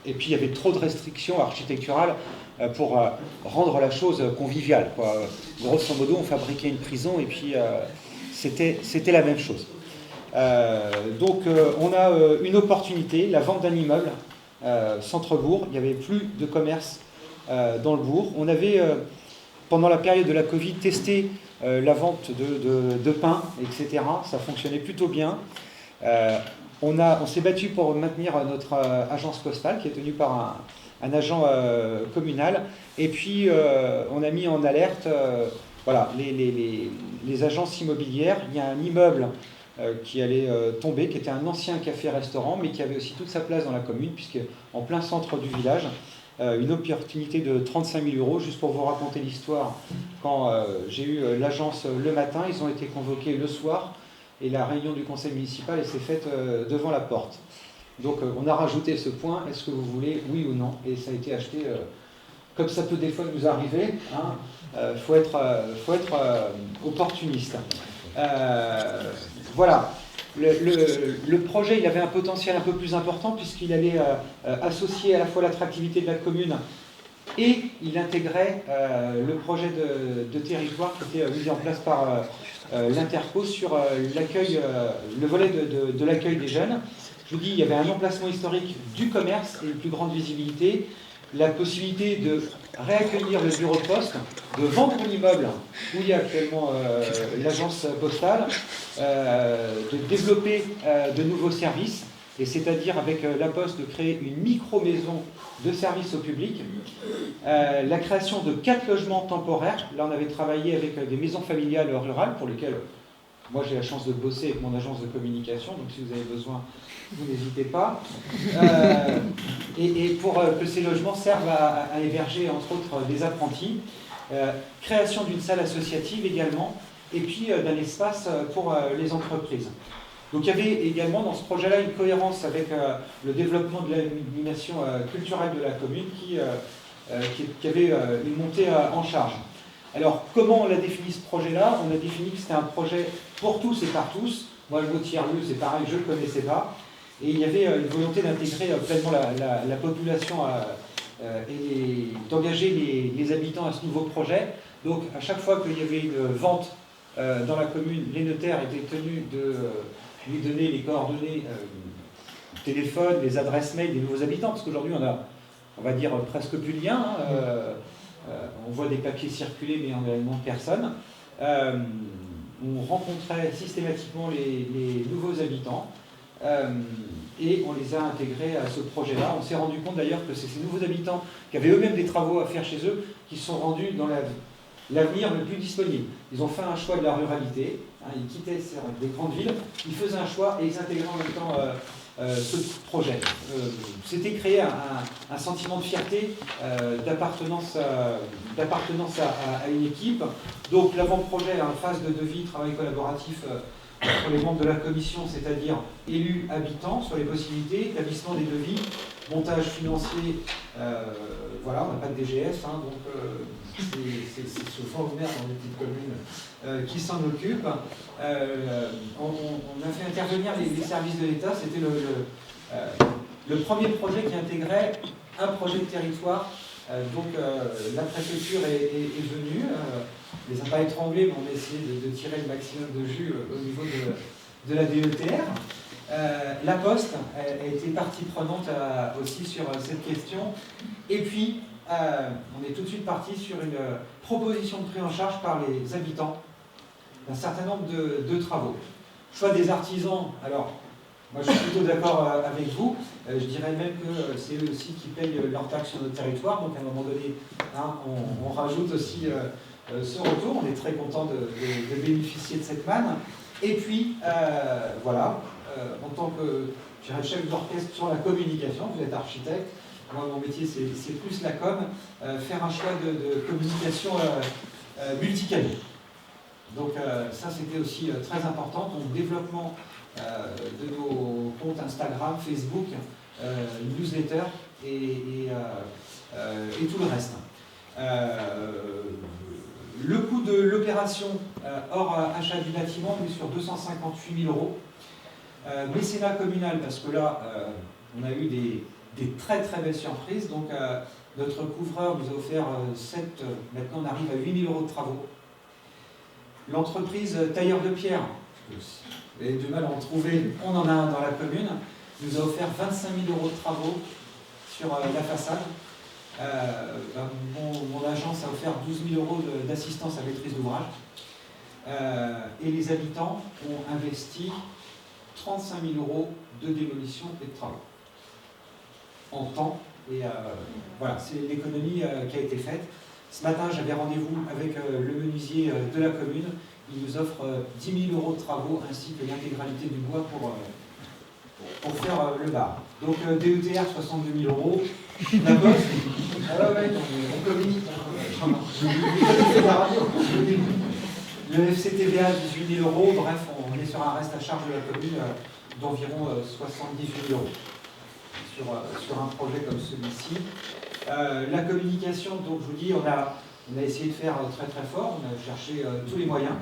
et puis il y avait trop de restrictions architecturales pour rendre la chose conviviale, quoi. Grosso modo, on fabriquait une prison et puis c'était la même chose. Donc on a une opportunité, la vente d'un immeuble, centre-bourg. Il n'y avait plus de commerce dans le bourg. On avait, pendant la période de la Covid, testé la vente de pain, etc. Ça fonctionnait plutôt bien. On s'est battu pour maintenir notre agence postale, qui est tenue par un agent communal. Et puis, on a mis en alerte voilà, les agences immobilières. Il y a un immeuble qui allait tomber, qui était un ancien café-restaurant, mais qui avait aussi toute sa place dans la commune, puisque en plein centre du village, une opportunité de 35 000 €. Juste pour vous raconter l'histoire, quand j'ai eu l'agence le matin, ils ont été convoqués le soir, et la réunion du conseil municipal s'est faite devant la porte. Donc on a rajouté ce point, est-ce que vous voulez, oui ou non, et ça a été acheté, comme ça peut des fois nous arriver, hein, faut être opportuniste. Voilà, le projet il avait un potentiel un peu plus important puisqu'il allait associer à la fois l'attractivité de la commune et il intégrait le projet de territoire qui était mis en place par l'Interco sur l'accueil, le volet de l'accueil des jeunes. Je vous dis, il y avait un emplacement historique du commerce et une plus grande visibilité, la possibilité de réaccueillir le bureau de poste, de vendre l'immeuble où il y a actuellement l'agence postale, de développer de nouveaux services, et c'est-à-dire avec la Poste de créer une micro-maison de service au public, la création de 4 logements temporaires. Là, on avait travaillé avec des maisons familiales rurales pour lesquelles moi j'ai la chance de bosser avec mon agence de communication, donc si vous avez besoin, vous n'hésitez pas. Et pour que ces logements servent à héberger entre autres des apprentis, création d'une salle associative également, et puis d'un espace pour les entreprises. Donc il y avait également dans ce projet-là une cohérence avec le développement de l'animation culturelle de la commune qui avait une montée en charge. Alors comment on a défini ce projet-là? On a défini que c'était un projet pour tous et par tous. Moi le mot tiers-lieu c'est pareil, je ne le connaissais pas. Et il y avait une volonté d'intégrer pleinement la population et d'engager les habitants à ce nouveau projet. Donc à chaque fois qu'il y avait une vente dans la commune, les notaires étaient tenus de lui donner les coordonnées téléphone, les adresses mail des nouveaux habitants, parce qu'aujourd'hui on va dire presque plus de lien. On voit des papiers circuler, mais on a le nom de personne. On rencontrait systématiquement les nouveaux habitants et on les a intégrés à ce projet-là. On s'est rendu compte d'ailleurs que c'est ces nouveaux habitants qui avaient eux-mêmes des travaux à faire chez eux qui se sont rendus dans l'avenir le plus disponible. Ils ont fait un choix de la ruralité, hein, ils quittaient des grandes villes, ils faisaient un choix et ils intégraient en même temps ce projet. C'était créer un sentiment de fierté, d'appartenance à une équipe. Donc l'avant-projet en phase de devis, travail collaboratif pour les membres de la commission, c'est-à-dire élus, habitants, sur les possibilités, établissement des devis, montage financier, voilà, on n'a pas de DGS, hein, donc c'est ce formulaire dans les petites communes qui s'en occupe. On a fait intervenir les services de l'État, c'était le premier projet qui intégrait un projet de territoire. Donc la préfecture est venue, on les a pas étranglés, mais on a essayé de tirer le maximum de jus au niveau de la DETR. La Poste a été partie prenante aussi sur cette question. Et puis, on est tout de suite parti sur une proposition de prise en charge par les habitants d'un certain nombre de travaux. Soit des artisans, alors moi je suis plutôt d'accord avec vous, je dirais même que c'est eux aussi qui payent leurs taxes sur notre territoire, donc à un moment donné, hein, on rajoute aussi ce retour, on est très content de bénéficier de cette manne. Et puis, voilà, en tant que chef d'orchestre sur la communication, vous êtes architecte, moi mon métier c'est plus la com, faire un choix de communication multicanaux. Donc ça c'était aussi très important, donc développement de nos comptes Instagram, Facebook, newsletter et tout le reste. Le coût de l'opération hors achat du bâtiment, on est sur 258 000 euros. Mécénat communal, parce que là, on a eu des très très belles surprises. Donc, notre couvreur nous a offert maintenant on arrive à 8 000 euros de travaux. L'entreprise Tailleur de Pierre, vous avez du mal à en trouver, on en a un dans la commune, nous a offert 25 000 euros de travaux sur la façade. Mon agence a offert 12 000 euros d'assistance à maîtrise d'ouvrage. Et les habitants ont investi 35 000 euros de démolition et de travaux. En temps, et voilà, c'est l'économie qui a été faite. Ce matin, j'avais rendez-vous avec le menuisier de la commune. Il nous offre 10 000 euros de travaux ainsi que l'intégralité du bois pour faire le bar. Donc DETR 62 000 euros. La bosse, on communique. Le FCTVA 18 000 euros. Bref, on est sur un reste à charge de la commune d'environ 78 000 euros sur un projet comme celui-ci. La communication, donc je vous dis, on a essayé de faire très très fort. On a cherché tous les moyens.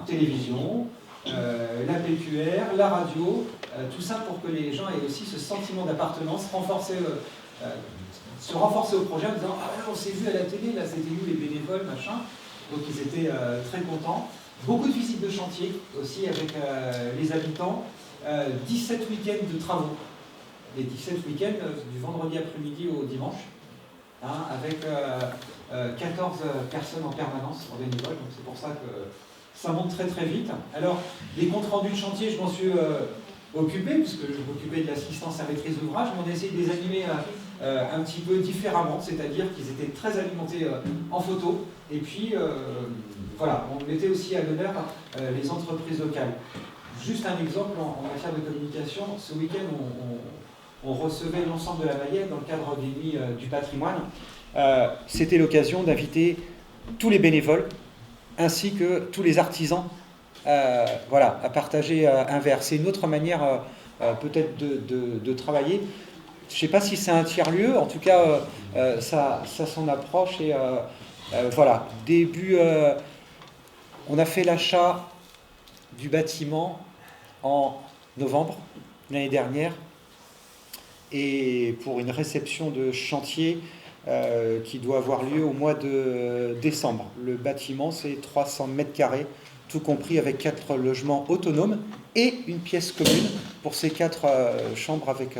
Télévision, la PQR, la radio, tout ça pour que les gens aient aussi ce sentiment d'appartenance, se renforcer au projet en disant « Ah ouais, on s'est vu à la télé, là c'était nous les bénévoles, machin ». Donc ils étaient très contents. Beaucoup de visites de chantier aussi avec les habitants. 17 week-ends de travaux. Les 17 week-ends du vendredi après-midi au dimanche, avec 14 personnes en permanence en bénévole. Donc c'est pour ça que ça monte très très vite. Alors, les comptes rendus de chantier, je m'en suis occupé, puisque je m'occupais de l'assistance à maîtrise d'ouvrage, mais on a essayé de les animer un petit peu différemment, c'est-à-dire qu'ils étaient très alimentés en photo, et puis voilà, on mettait aussi à l'honneur les entreprises locales. Juste un exemple en matière de communication, ce week-end on recevait l'ensemble de la Mayenne dans le cadre des Nuits du patrimoine. C'était l'occasion d'inviter tous les bénévoles, ainsi que tous les artisans voilà, à partager un verre. C'est une autre manière peut-être de travailler. Je ne sais pas si c'est un tiers-lieu, en tout cas ça s'en approche. Et voilà, on a fait l'achat du bâtiment en novembre l'année dernière, et pour une réception de chantier qui doit avoir lieu au mois de décembre. Le bâtiment, c'est 300 mètres carrés, tout compris avec 4 logements autonomes et une pièce commune pour ces 4 chambres avec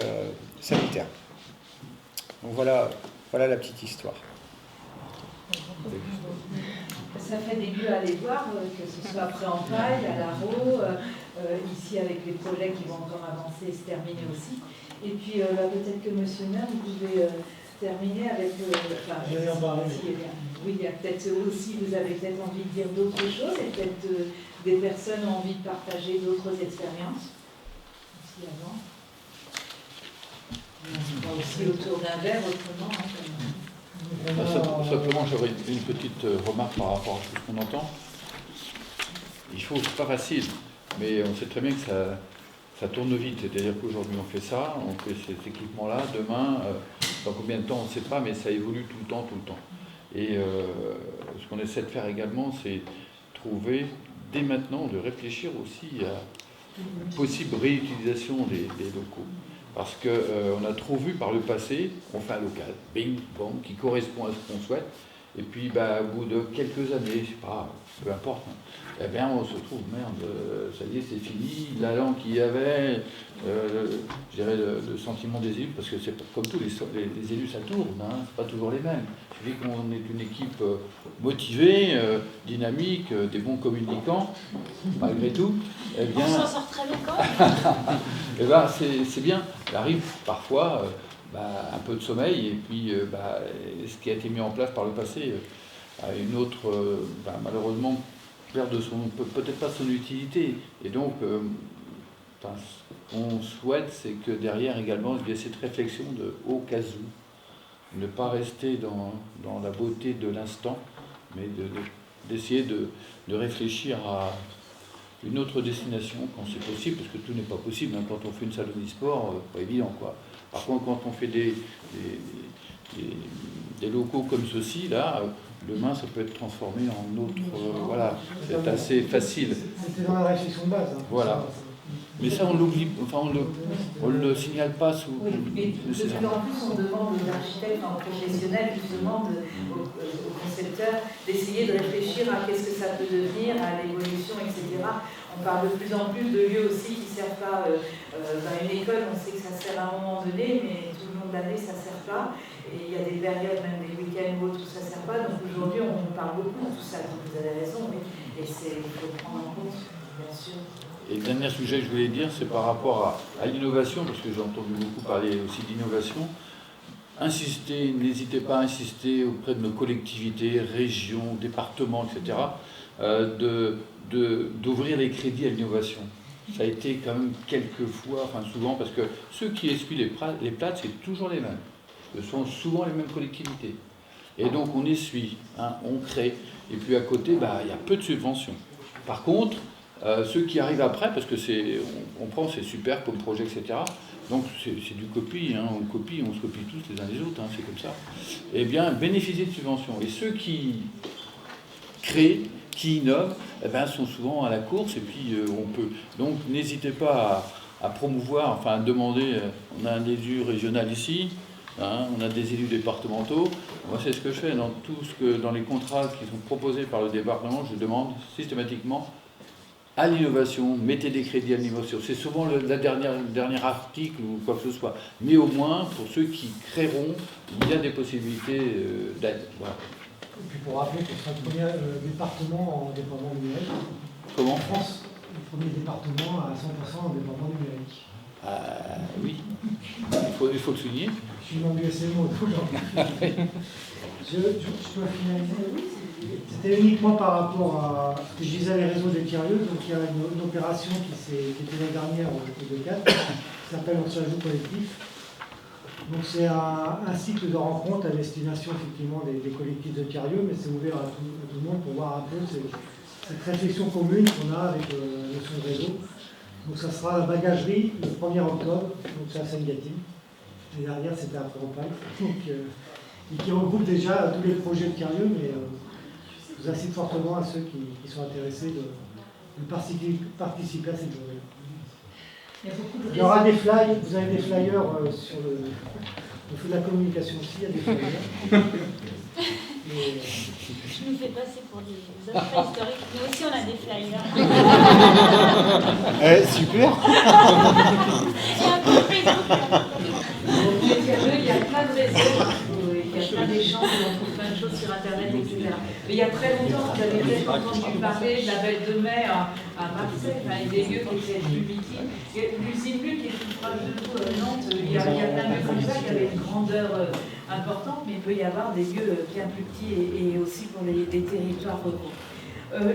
sanitaire. Donc voilà la petite histoire. Ça fait des lieux à aller voir, que ce soit après en paille, à l'Arro, ici avec les projets qui vont encore avancer et se terminer aussi. Et puis peut-être que monsieur Nain, vous pouvez terminer avec... oui, il y a peut-être aussi, vous avez peut-être envie de dire d'autres choses, et peut-être des personnes ont envie de partager d'autres expériences. Aussi avant. On va aussi autour d'un verre, autrement. Simplement, j'aurais une petite remarque par rapport à tout ce qu'on entend. C'est pas facile, mais on sait très bien que ça tourne vite. C'est-à-dire qu'aujourd'hui, on fait ça, on fait cet équipement-là. Demain, dans combien de temps, on ne sait pas, mais ça évolue tout le temps. Et ce qu'on essaie de faire également, c'est trouver, dès maintenant, de réfléchir aussi à une possible réutilisation des locaux. Parce qu'on a trop vu par le passé, on fait un local, bing, bang, qui correspond à ce qu'on souhaite, et puis au bout de quelques années, je sais pas, peu importe, eh bien on se trouve, merde, ça y est, c'est fini, l'allant qu'il y avait, je dirais le sentiment des élus, parce que c'est comme tous les élus, ça tourne, c'est pas toujours les mêmes. Il suffit qu'on ait une équipe motivée, dynamique, des bons communicants, malgré tout. Eh bien, on s'en sort très bien quand même. Eh bien, c'est bien. Il arrive parfois un peu de sommeil, et puis ce qui a été mis en place par le passé a une autre, malheureusement, perd peut-être pas son utilité. Et donc, ce qu'on souhaite, c'est que derrière également, il y ait cette réflexion de au cas où, ne pas rester dans la beauté de l'instant, mais d'essayer de réfléchir à une autre destination quand c'est possible, parce que tout n'est pas possible. Quand on fait une salle de sport, pas évident, quoi. Par contre, quand on fait des des locaux comme ceux-ci, là, demain, ça peut être transformé en autre... voilà, c'est assez facile. C'était dans la réflexion de base. Hein, voilà. Mais ça, on l'oublie, enfin, on le signale pas sous... Oui, mais de plus en plus, on demande aux architectes, aux professionnels, justement, aux concepteurs, d'essayer de réfléchir à qu'est-ce que ça peut devenir, à l'évolution, etc. On parle de plus en plus de lieux aussi qui ne servent pas. Une école, on sait que ça sert à un moment donné, mais tout le long de l'année, ça ne sert pas. Et il y a des périodes, même des week-ends ou autres, où ça ne sert pas. Donc aujourd'hui, on parle beaucoup de tout ça. Donc vous avez raison, oui. Et il faut prendre en compte, bien sûr. Et le dernier sujet que je voulais dire, c'est par rapport à l'innovation, parce que j'ai entendu beaucoup parler aussi d'innovation. Insistez, n'hésitez pas à insister auprès de nos collectivités, régions, départements, etc., d'ouvrir les crédits à l'innovation. Ça a été quand même quelquefois, enfin souvent, parce que ceux qui essuient les plates, c'est toujours les mêmes. Ce sont souvent les mêmes collectivités. Et donc on essuie, hein, on crée, et puis à côté, il y a peu de subventions. Par contre, ceux qui arrivent après, parce que on comprend, c'est super comme projet, etc. Donc c'est du copie, hein, on se copie tous les uns les autres, hein, c'est comme ça. Eh bien, bénéficier de subventions. Et ceux qui créent, qui innovent, sont souvent à la course, et puis on peut. Donc n'hésitez pas à promouvoir, enfin à demander. On a un élu régional ici, hein, on a des élus départementaux. Moi, c'est ce que je fais dans les contrats qui sont proposés par le département, je demande systématiquement à l'innovation, mettez des crédits à l'innovation. C'est souvent le dernier article ou quoi que ce soit. Mais au moins, pour ceux qui créeront, il y a des possibilités d'aide. Voilà. Et puis pour rappeler que c'est le premier département en déploiement numérique. Comment ? En France, le premier département à 100% en déploiement numérique. Oui, il faut le souligner. Je suis dans du SMO aujourd'hui. Je dois finaliser. C'était uniquement par rapport à ce que je disais, les réseaux des tiers-lieux. Donc il y a une opération qui était l'année dernière au GP4, qui s'appelle On s'ajoute collectif. Donc c'est un cycle de rencontres à destination effectivement des collectifs de tiers-lieux, mais c'est ouvert à tout le monde pour voir un peu cette réflexion commune qu'on a avec la notion de réseau. Donc ça sera la bagagerie le 1er octobre, donc c'est à Sainte-Gâtine. L'année dernière c'était à Port-au-Prince. Et qui regroupe déjà tous les projets de tiers-lieux, mais je vous incite fortement à ceux qui sont intéressés de participer à cette journée. Il y aura des flyers, vous avez des flyers sur le feu de la communication aussi, il y a des flyers. Je nous fais passer pour des hommes préhistoriques. Nous aussi, on a des flyers. Super. C'est un peu Facebook. Il y a plein de réseaux, il y a plein d'échanges, on trouve plein de choses sur Internet, etc. Mais il y a très longtemps, vous avez peut-être entendu parler de la Belle de Mai à Marseille, des lieux qui étaient publics. L'usine Bulle qui est tout proche de nous, Nantes, il y a plein de lieux comme ça qui avaient une grandeur importante, mais il peut y avoir des lieux bien plus petits et aussi pour les territoires ruraux.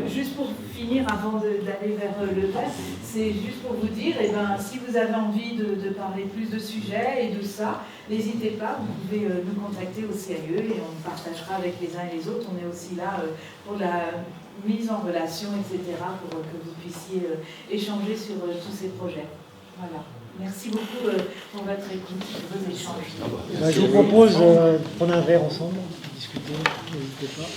Juste pour finir, avant d'aller vers le test, c'est juste pour vous dire, si vous avez envie de parler plus de sujets et de ça, n'hésitez pas, vous pouvez nous contacter au CAE et on partagera avec les uns et les autres. On est aussi là pour la mise en relation, etc., pour que vous puissiez échanger sur tous ces projets. Voilà. Merci beaucoup pour votre écoute, pour vos échanges. Je vous propose de prendre un verre ensemble, discuter, n'hésitez pas.